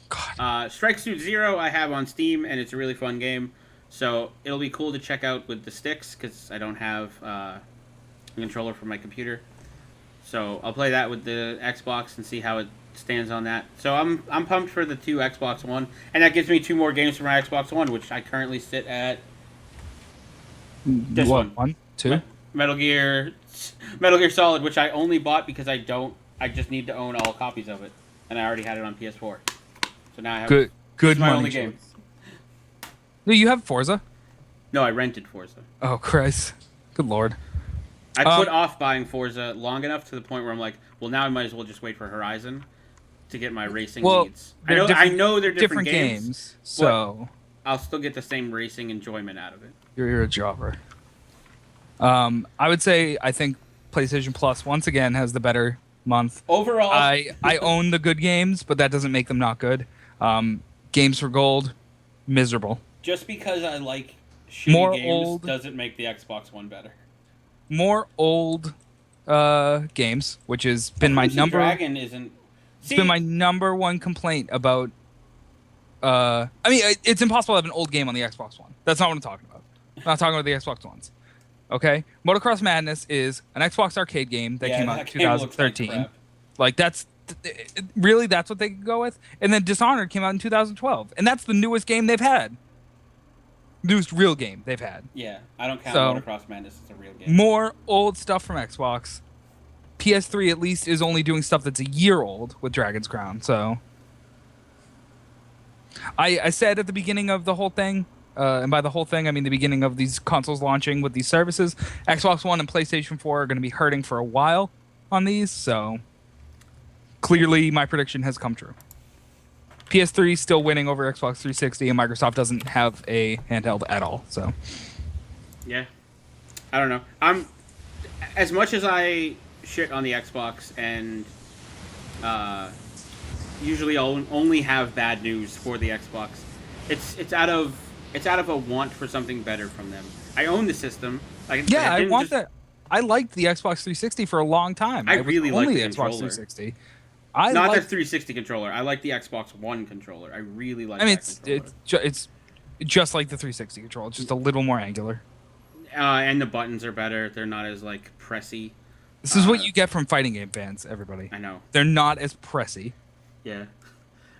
God. Strike Suit Zero I have on Steam, and it's a really fun game. So it'll be cool to check out with the sticks, because I don't have a controller for my computer. So I'll play that with the Xbox and see how it stands on that. So I'm pumped for the 2 Xbox One, and that gives me 2 more games for my Xbox One, which I currently sit at this one. 1, 2? Metal Gear Solid, which I only bought because I just need to own all copies of it, and I already had it on PS4. So now I have good my money only game. No, you have Forza? No, I rented Forza. Oh, Christ. Good Lord. I put off buying Forza long enough to the point where I'm like, well, now I might as well just wait for Horizon to get my racing needs. I know they're different games, so I'll still get the same racing enjoyment out of it. You're a jobber. I would say I think PlayStation Plus once again has the better month. Overall, I own the good games, but that doesn't make them not good. Games for gold, miserable. Just because I like shitty games doesn't make the Xbox One better. More old games, which has been my number. Dragon isn't. It's been my number one complaint about. I mean, it's impossible to have an old game on the Xbox One. That's not what I'm talking about. I'm not talking about the Xbox Ones. Okay, Motocross Madness is an Xbox arcade game that came out in 2013. Like that's really that's what they could go with. And then Dishonored came out in 2012, and that's the newest game they've had. Newest real game they've had. Yeah, I don't count Motocross Madness as a real game. More old stuff from Xbox. PS3 at least is only doing stuff that's a year old with Dragon's Crown. So I said at the beginning of the whole thing, and by the whole thing I mean the beginning of these consoles launching with these services, Xbox One and PlayStation 4 are going to be hurting for a while on these. So clearly my prediction has come true. PS3 is still winning over Xbox 360, and Microsoft doesn't have a handheld at all. So, yeah, I don't know. I'm as much as I shit on the Xbox and usually only have bad news for the Xbox. It's out of a want for something better from them. I own the system. I want that. I liked the Xbox 360 for a long time. I really like the Xbox controller. 360. Not the 360 controller. I like the Xbox One controller. I really like. It's just like the 360 controller, just a little more angular. And the buttons are better. They're not as like pressy. This is what you get from fighting game fans, everybody. I know. They're not as pressy. Yeah.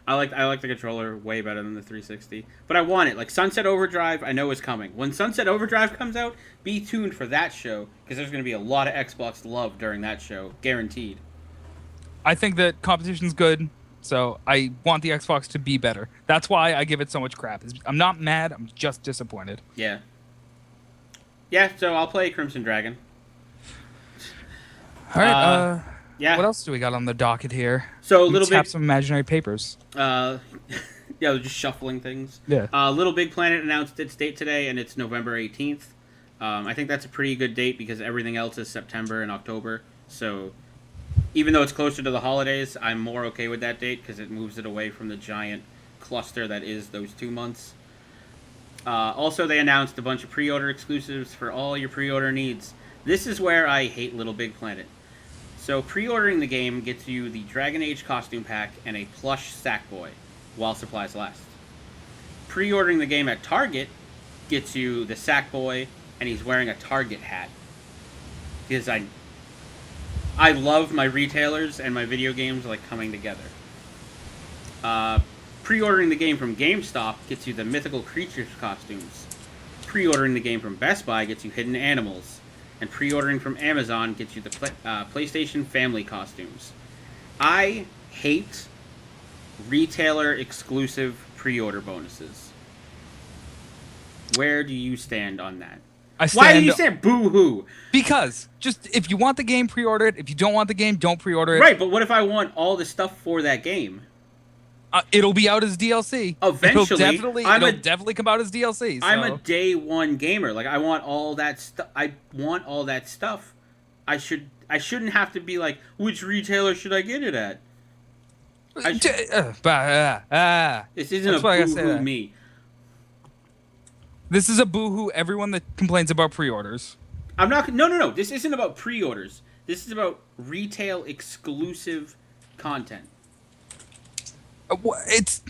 I like the controller way better than the 360. But I want it. Like Sunset Overdrive, I know is coming. When Sunset Overdrive comes out, be tuned for that show because there's going to be a lot of Xbox love during that show, guaranteed. I think that competition's good, so I want the Xbox to be better. That's why I give it so much crap. I'm not mad, I'm just disappointed. Yeah. Yeah, so I'll play Crimson Dragon. All right, yeah. What else do we got on the docket here? So Let's have some imaginary papers. Yeah, they're just shuffling things. Yeah. Little Big Planet announced its date today, and it's November 18th. I think that's a pretty good date because everything else is September and October. So even though it's closer to the holidays, I'm more okay with that date because it moves it away from the giant cluster that is those 2 months. Also, they announced a bunch of pre-order exclusives for all your pre-order needs. This is where I hate Little Big Planet. So pre-ordering the game gets you the Dragon Age costume pack and a plush Sackboy, while supplies last. Pre-ordering the game at Target gets you the Sackboy, and he's wearing a Target hat. Because I love my retailers and my video games like coming together. Pre-ordering the game from GameStop gets you the Mythical Creatures costumes. Pre-ordering the game from Best Buy gets you Hidden Animals. And pre-ordering from Amazon gets you the PlayStation Family costumes. I hate retailer-exclusive pre-order bonuses. Where do you stand on that? Why do you say boo-hoo? Because just if you want the game, pre-order it. If you don't want the game, don't pre-order it. Right, but what if I want all the stuff for that game? It'll be out as DLC. Eventually, it'll definitely come out as DLC. So. I'm a day one gamer. Like I want all that stuff. I shouldn't have to be like, which retailer should I get it at? This isn't a boo-hoo me. This is a boo-hoo everyone that complains about pre-orders. I'm not. No. This isn't about pre-orders. This is about retail exclusive content. It's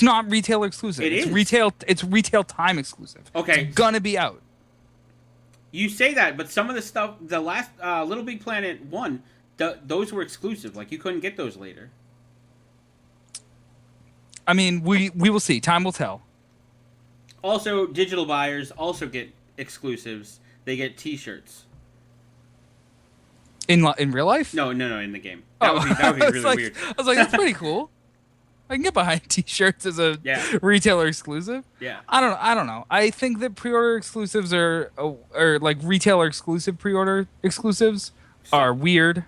not retail exclusive. It's retail. It's retail time exclusive. Okay, it's gonna be out. You say that, but some of the stuff, the last Little Big Planet 1, those were exclusive. Like you couldn't get those later. I mean, we will see. Time will tell. Also, digital buyers also get exclusives. They get T-shirts. In real life? No, in the game. That would be really weird. I was like, that's pretty cool. I can get behind T-shirts as a retailer exclusive. Yeah. I don't know. I think that pre-order exclusives or like retailer exclusive pre-order exclusives are weird.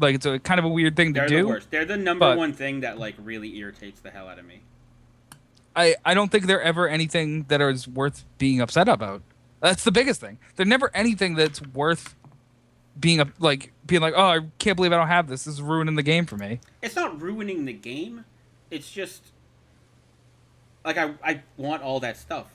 Like it's a kind of a weird thing to do. They're the worst. They're the number one thing that like really irritates the hell out of me. I don't think they're ever anything that is worth being upset about. That's the biggest thing. They're never anything that's worth being like, oh, I can't believe I don't have this. This is ruining the game for me. It's not ruining the game. It's just like I want all that stuff.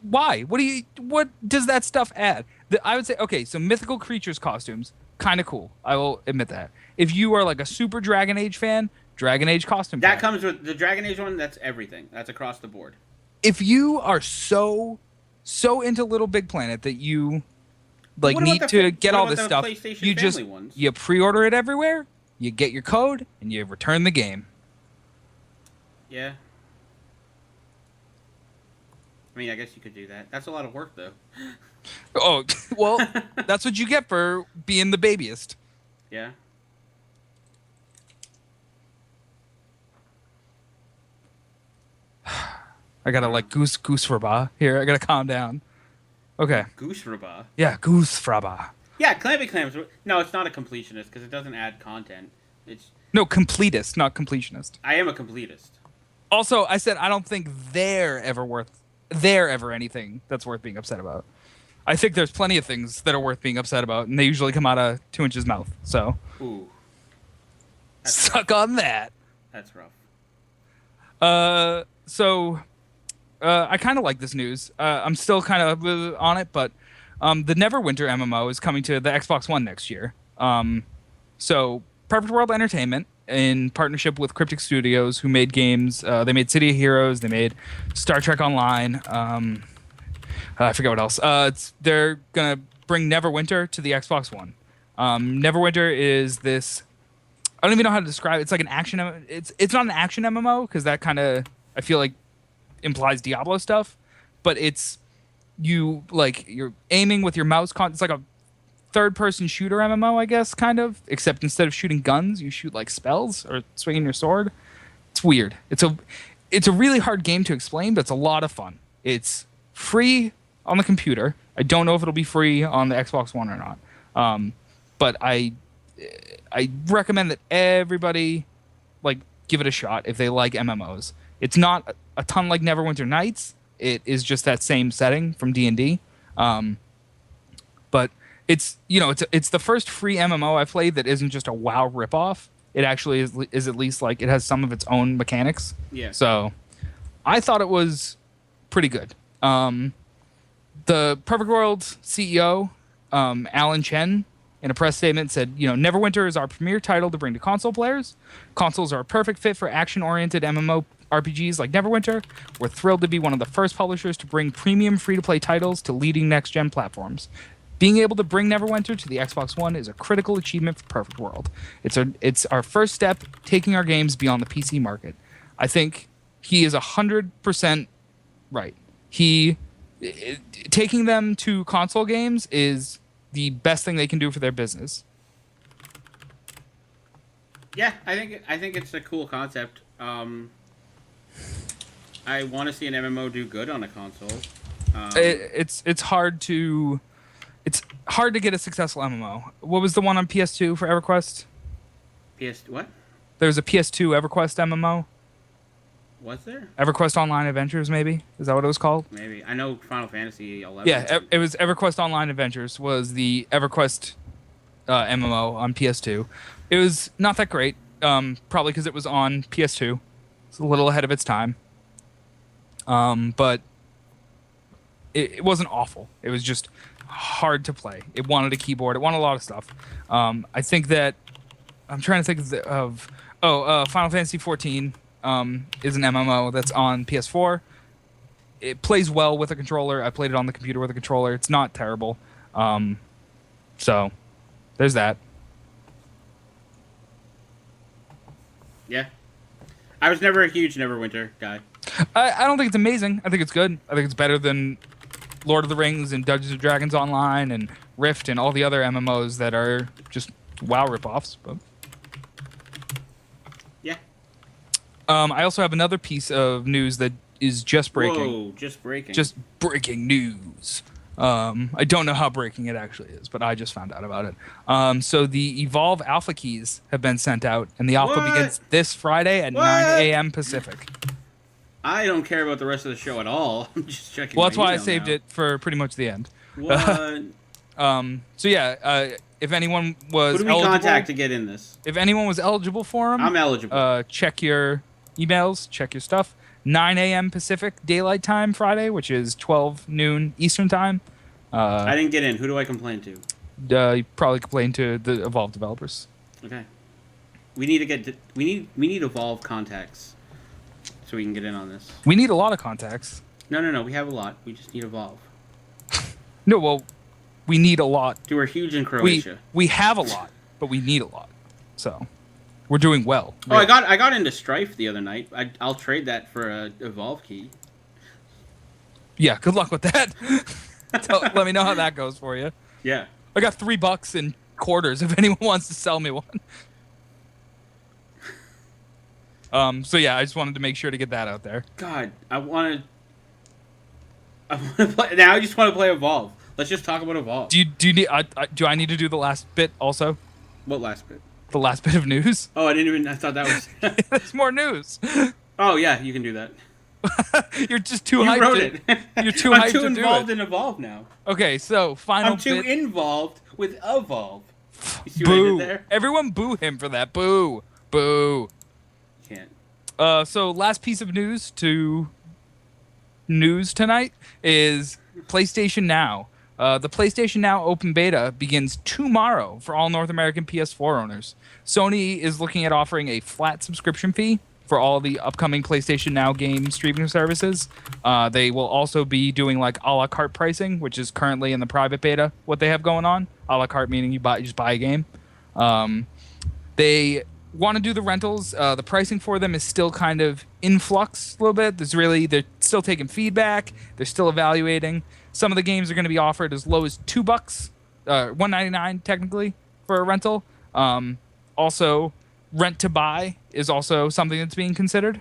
Why? What does that stuff add? I would say, okay, so Mythical Creatures costumes, kind of cool. I will admit that. If you are like a super Dragon Age fan, Dragon Age costume that comes with the Dragon Age one. That's everything. That's across the board. If you are so into Little Big Planet that you like need to get all this stuff, you pre-order it everywhere, you get your code, and you return the game. Yeah. I mean, I guess you could do that. That's a lot of work, though. Oh, well, that's what you get for being the babyist. Yeah. I gotta like goose fraba here. I gotta calm down. Okay. Goose fraba. Yeah, goose fraba. Yeah, Clammy Clams. No, it's not a completionist because it doesn't add content. It's completist, not completionist. I am a completist. Also, I said I don't think they're ever anything that's worth being upset about. I think there's plenty of things that are worth being upset about, and they usually come out of 2 inches mouth. So, Ooh. Suck on that. That's rough. I kind of like this news. I'm still kind of on it, but the Neverwinter MMO is coming to the Xbox One next year. So Perfect World Entertainment, in partnership with Cryptic Studios, who made games. They made City of Heroes. They made Star Trek Online. I forget what else. They're going to bring Neverwinter to the Xbox One. Neverwinter is this... I don't even know how to describe it. It's like an action... It's not an action MMO, because that kind of, I feel like, implies Diablo stuff. But it's... you're aiming with your mouse... It's like a third-person shooter MMO, I guess, kind of. Except instead of shooting guns, you shoot, like, spells or swinging your sword. It's weird. It's a really hard game to explain, but it's a lot of fun. It's free on the computer. I don't know if it'll be free on the Xbox One or not. But I recommend that everybody, like, give it a shot if they like MMOs. It's not a ton like Neverwinter Nights. It is just that same setting from D&D. But it's the first free MMO I've played that isn't just a WoW ripoff. It actually is at least, like, it has some of its own mechanics. Yeah. So I thought it was pretty good. The Perfect World CEO, Alan Chen, in a press statement said, Neverwinter is our premier title to bring to console players. Consoles are a perfect fit for action-oriented MMO RPGs like Neverwinter. We're thrilled to be one of the first publishers to bring premium free-to-play titles to leading next-gen platforms. Being able to bring Neverwinter to the Xbox One is a critical achievement for Perfect World. It's our first step taking our games beyond the PC market. I think he is 100% right. Taking them to console games is the best thing they can do for their business. Yeah, I think it's a cool concept. I want to see an MMO do good on a console. It's hard to get a successful MMO. What was the one on PS2 for EverQuest? What? There's a PS2 EverQuest MMO. Was there? EverQuest Online Adventures, maybe? Is that what it was called? Maybe. I know Final Fantasy 11. Yeah, it was EverQuest Online Adventures was the EverQuest MMO on PS2. It was not that great, probably because it was on PS2. It's a little ahead of its time. But it wasn't awful. It was just hard to play. It wanted a keyboard. It wanted a lot of stuff. I think that... I'm trying to think of Final Fantasy 14 is an MMO that's on PS4. It plays well with a controller. I played it on the computer with a controller. It's not terrible. So, there's that. Yeah. I was never a huge Neverwinter guy. I don't think it's amazing. I think it's good. I think it's better than Lord of the Rings and Dungeons & Dragons Online and Rift and all the other MMOs that are just WoW ripoffs. But yeah. I also have another piece of news that is just breaking. Whoa, just breaking. Just breaking news. I don't know how breaking it actually is, but I just found out about it. So the Evolve alpha keys have been sent out, and the alpha begins this Friday at 9 a.m. Pacific. I don't care about the rest of the show at all. I'm just checking. Well, that's why I saved it for pretty much the end. What? So yeah, if anyone was who do we eligible, contact to get in this? If anyone was eligible for them, I'm eligible. Check your emails, check your stuff. 9 a.m. Pacific Daylight Time Friday, which is 12 noon Eastern Time. I didn't get in. Who do I complain to? You probably complain to the Evolve developers. Okay. We need Evolve contacts so we can get in on this. We need a lot of contacts. No. We have a lot. We just need Evolve. No, well, we need a lot. Dude, we're huge in Croatia. We have a lot, but we need a lot. So we're doing well. Oh, really. I got into Strife the other night. I'll trade that for a Evolve key. Yeah, good luck with that. Let me know how that goes for you. Yeah. I got $3 in quarters if anyone wants to sell me one. So yeah, I just wanted to make sure to get that out there. God, I want to play. Now I just want to play Evolve. Let's just talk about Evolve. Do you need? Do I need to do the last bit also? What last bit? The last bit of news. Oh, I thought that was. There's more news. Oh yeah, you can do that. You're just too You hyped. wrote it. You're too I'm hyped too to do involved it. in Evolve now. Okay, so final I'm too bit. involved with Evolve. You see what I Boo! did there? Everyone boo him for that. Boo! Boo! Can't. So last piece of news tonight is PlayStation Now. The PlayStation Now open beta begins tomorrow for all North American PS4 owners. Sony is looking at offering a flat subscription fee for all the upcoming PlayStation Now game streaming services. They will also be doing like a la carte pricing, which is currently in the private beta. What they have going on, a la carte meaning you just buy a game. They want to do the rentals. The pricing for them is still kind of in flux a little bit. They're still taking feedback. They're still evaluating. Some of the games are going to be offered as low as $2, $1.99 technically for a rental. Also, rent to buy is also something that's being considered.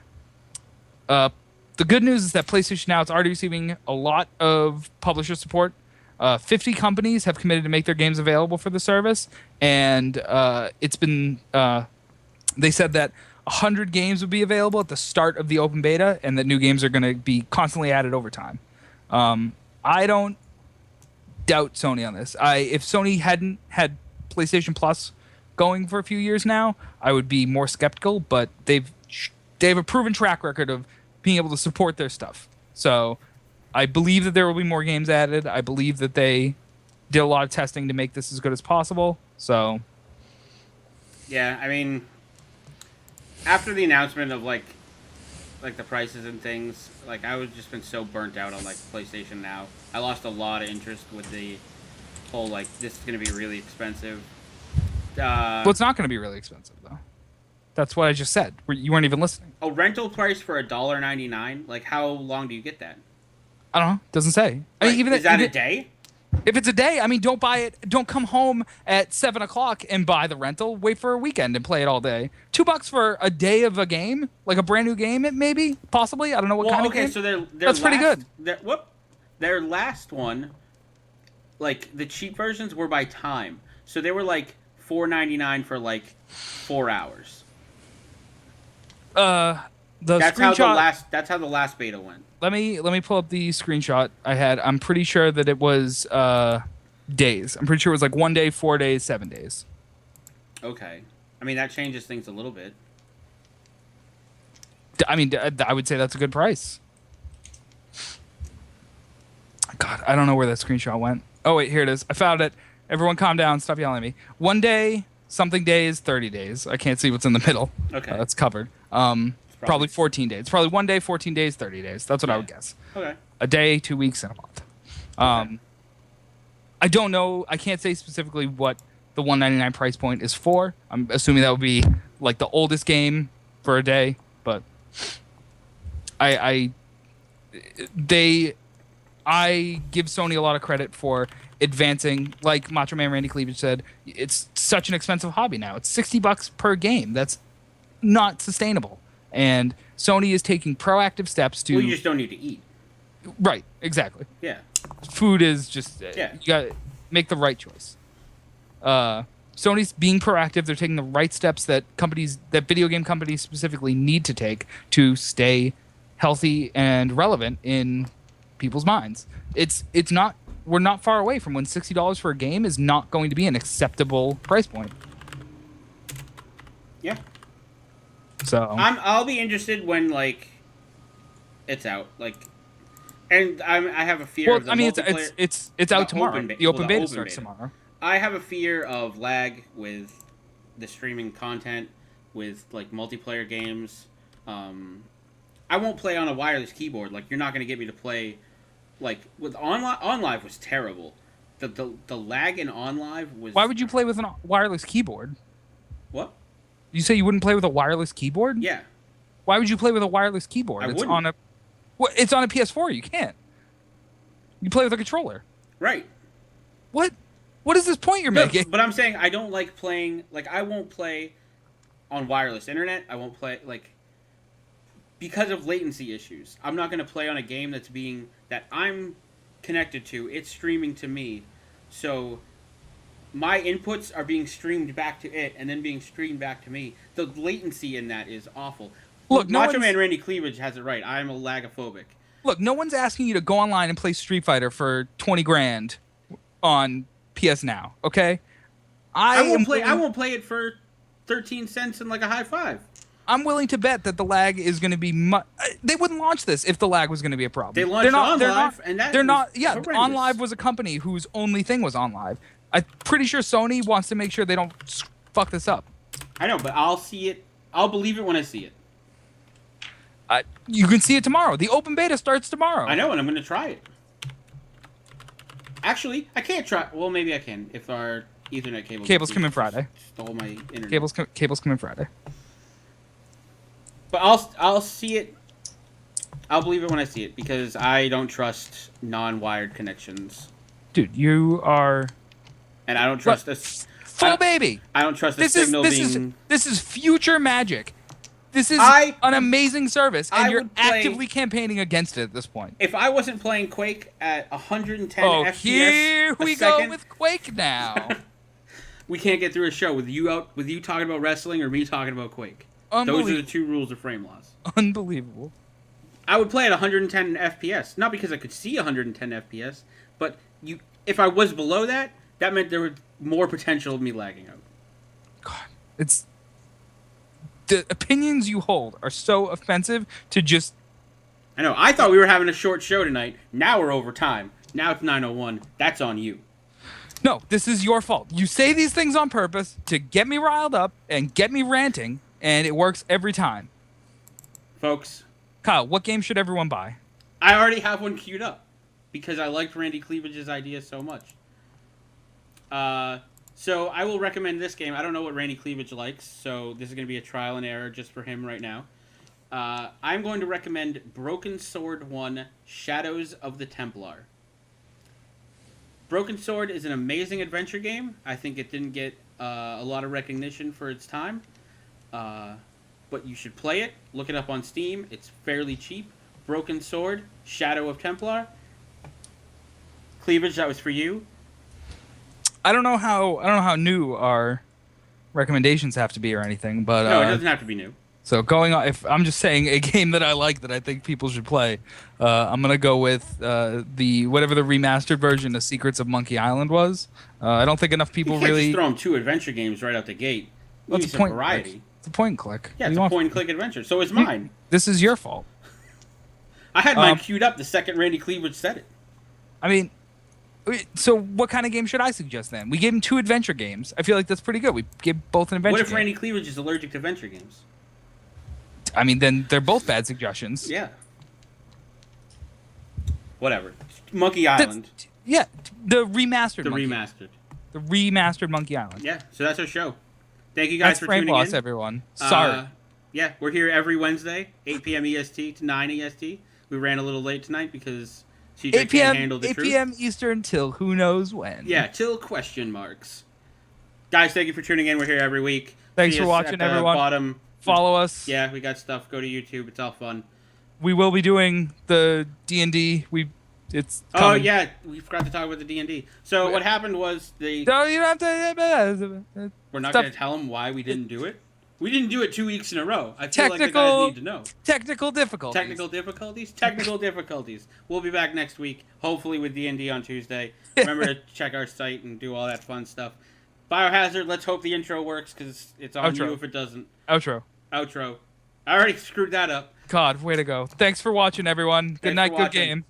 The good news is that PlayStation Now is already receiving a lot of publisher support. 50 companies have committed to make their games available for the service, and it's been. They said that 100 games would be available at the start of the open beta, and that new games are going to be constantly added over time. I don't doubt Sony on this. If Sony hadn't had PlayStation Plus going for a few years now, I would be more skeptical. But they have a proven track record of being able to support their stuff. So I believe that there will be more games added. I believe that they did a lot of testing to make this as good as possible. So Yeah, I mean, after the announcement of like the prices and things, like I was just been so burnt out on like PlayStation Now. I lost a lot of interest with the whole like this is gonna be really expensive. well, it's not going to be really expensive though. That's what I just said. You weren't even listening. A rental price for $1.99. Like how long do you get that? I don't know. Doesn't say. I mean, Is that a day? If it's a day, I mean, don't buy it. Don't come home at 7 o'clock and buy the rental. Wait for a weekend and play it all day. $2 for a day of a game, like a brand new game, maybe, possibly. I don't know what kind of game. So their That's pretty good. Their last one, like the cheap versions were by time, so they were like $4.99 for like 4 hours. That's How the last beta went. Let me pull up the screenshot I had. I'm pretty sure that it was days. I'm pretty sure it was like 1 day, 4 days, 7 days. Okay. I mean, that changes things a little bit. I mean, I would say that's a good price. God, I don't know where that screenshot went. Oh, wait, here it is. I found it. Everyone calm down. Stop yelling at me. 1 day, something days, 30 days. I can't see what's in the middle. Okay. That's covered. Probably 14 days. It's probably 1 day, 14 days, 30 days. That's what I would guess. Okay. A day, 2 weeks, and a month. Okay. I don't know. I can't say specifically what the $1.99 price point is for. I'm assuming that would be like the oldest game for a day, but I give Sony a lot of credit for advancing. Like Macho Man Randy Cleavage said, it's such an expensive hobby now. It's $60 per game. That's not sustainable. And Sony is taking proactive steps to. Well, you just don't need to eat. Right, exactly. Yeah. Food is just. Yeah. You got to make the right choice. Sony's being proactive. They're taking the right steps that video game companies specifically need to take to stay healthy and relevant in people's minds. We're not far away from when $60 for a game is not going to be an acceptable price point. Yeah. So I'll be interested when like it's out. Like, and I have a fear of the multiplayer. It's out tomorrow. The open beta starts tomorrow. I have a fear of lag with the streaming content with like multiplayer games. I won't play on a wireless keyboard. Like, you're not going to get me to play. Like with OnLive was terrible. The lag in OnLive was. Why would you play with a wireless keyboard? What? You say you wouldn't play with a wireless keyboard? Yeah. Why would you play with a wireless keyboard? It's on a PS4. You can't. You play with a controller. Right. What? What is this point you're making? But I'm saying I don't like playing. Like, I won't play on wireless internet. I won't play like because of latency issues. I'm not going to play on a game that I'm connected to. It's streaming to me, so my inputs are being streamed back to it and then being streamed back to me. The latency in that is awful. Look, Macho Man Randy Cleavage has it right. I'm a lagophobic. Look, no one's asking you to go online and play Street Fighter for 20 grand on PS Now, okay? I won't play it for 13 cents and like a high five. I'm willing to bet that the lag is going to be they wouldn't launch this if the lag was going to be a problem. They launched OnLive, and that yeah, OnLive was a company whose only thing was OnLive. I'm pretty sure Sony wants to make sure they don't fuck this up. I know, but I'll see it. I'll believe it when I see it. You can see it tomorrow. The open beta starts tomorrow. I know, and I'm going to try it. Actually, I can't try. Well, maybe I can if our Ethernet cables come in Friday. Stole my internet. Cables come in Friday. But I'll see it. I'll believe it when I see it because I don't trust non-wired connections. Dude, you are. And I don't trust this. Full baby. I don't trust the signal being. This is future magic. This is an amazing service, and you're actively campaigning against it at this point. If I wasn't playing Quake at 110 FPS here we go with Quake now. We can't get through a show with you talking about wrestling or me talking about Quake. Those are the two rules of FrameLoss. Unbelievable. I would play at 110 FPS, not because I could see 110 FPS, but if I was below that, that meant there was more potential of me lagging out. God, the opinions you hold are so offensive to just... I know. I thought we were having a short show tonight. Now we're over time. Now it's 9:01. That's on you. No, this is your fault. You say these things on purpose to get me riled up and get me ranting, and it works every time. Folks. Kyle, what game should everyone buy? I already have one queued up because I liked Randy Cleavage's idea so much. So I will recommend this game. I don't know what Randy Cleavage likes, so this is going to be a trial and error just for him right now. I'm going to recommend Broken Sword 1 Shadows of the Templar. Broken Sword is an amazing adventure game. I think it didn't get a lot of recognition for its time. But you should play it. Look it up on Steam. It's fairly cheap. Broken Sword, Shadow of Templar. Cleavage, that was for you. I don't know how new our recommendations have to be or anything, but no, it doesn't have to be new. So going on, if I'm just saying a game that I like that I think people should play, I'm gonna go with the whatever the remastered version of Secrets of Monkey Island was. I don't think enough people you can't really just throw them two adventure games right out the gate. What's the point? Variety. It's a point and click. Yeah, it's a point and click adventure. So is mine. This is your fault. I had mine queued up the second Randy Cleavage said it. I mean, so what kind of game should I suggest then? We gave him two adventure games. I feel like that's pretty good. We gave both an adventure game. What if Randy Cleavage is allergic to adventure games? I mean, then they're both bad suggestions. Yeah. Whatever. Monkey Island. The remastered. The remastered Monkey Island. Yeah, so that's our show. Thank you guys for tuning in. FrameLoss, everyone. Sorry. Yeah, we're here every Wednesday, 8 p.m. EST to 9 EST. We ran a little late tonight because CJ can't handle the truth. 8 p.m. Eastern till who knows when. Yeah, till question marks. Guys, thank you for tuning in. We're here every week. Thanks for watching, everyone. Bottom. Follow us. Yeah, we got stuff. Go to YouTube. It's all fun. We will be doing the D&D. It's coming. Oh, yeah. We forgot to talk about the D&D. So what happened was No, you don't have to... We're not going to tell them why we didn't do it? We didn't do it 2 weeks in a row. I feel like the guys need to know. Technical difficulties. Technical difficulties. We'll be back next week, hopefully with D&D on Tuesday. Remember to check our site and do all that fun stuff. Biohazard, let's hope the intro works, because it's on you if it doesn't. Outro. I already screwed that up. God, way to go. Thanks for watching, everyone. Good night, good game.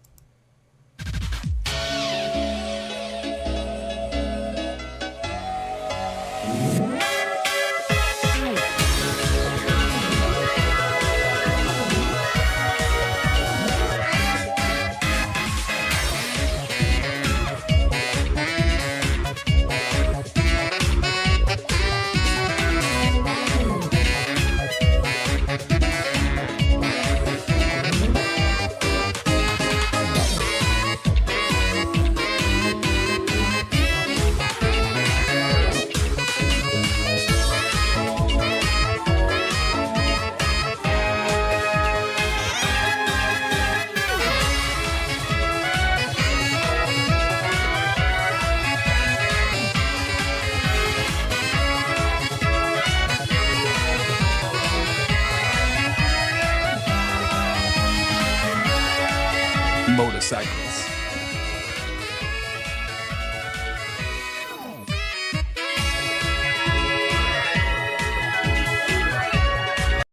motorcycles.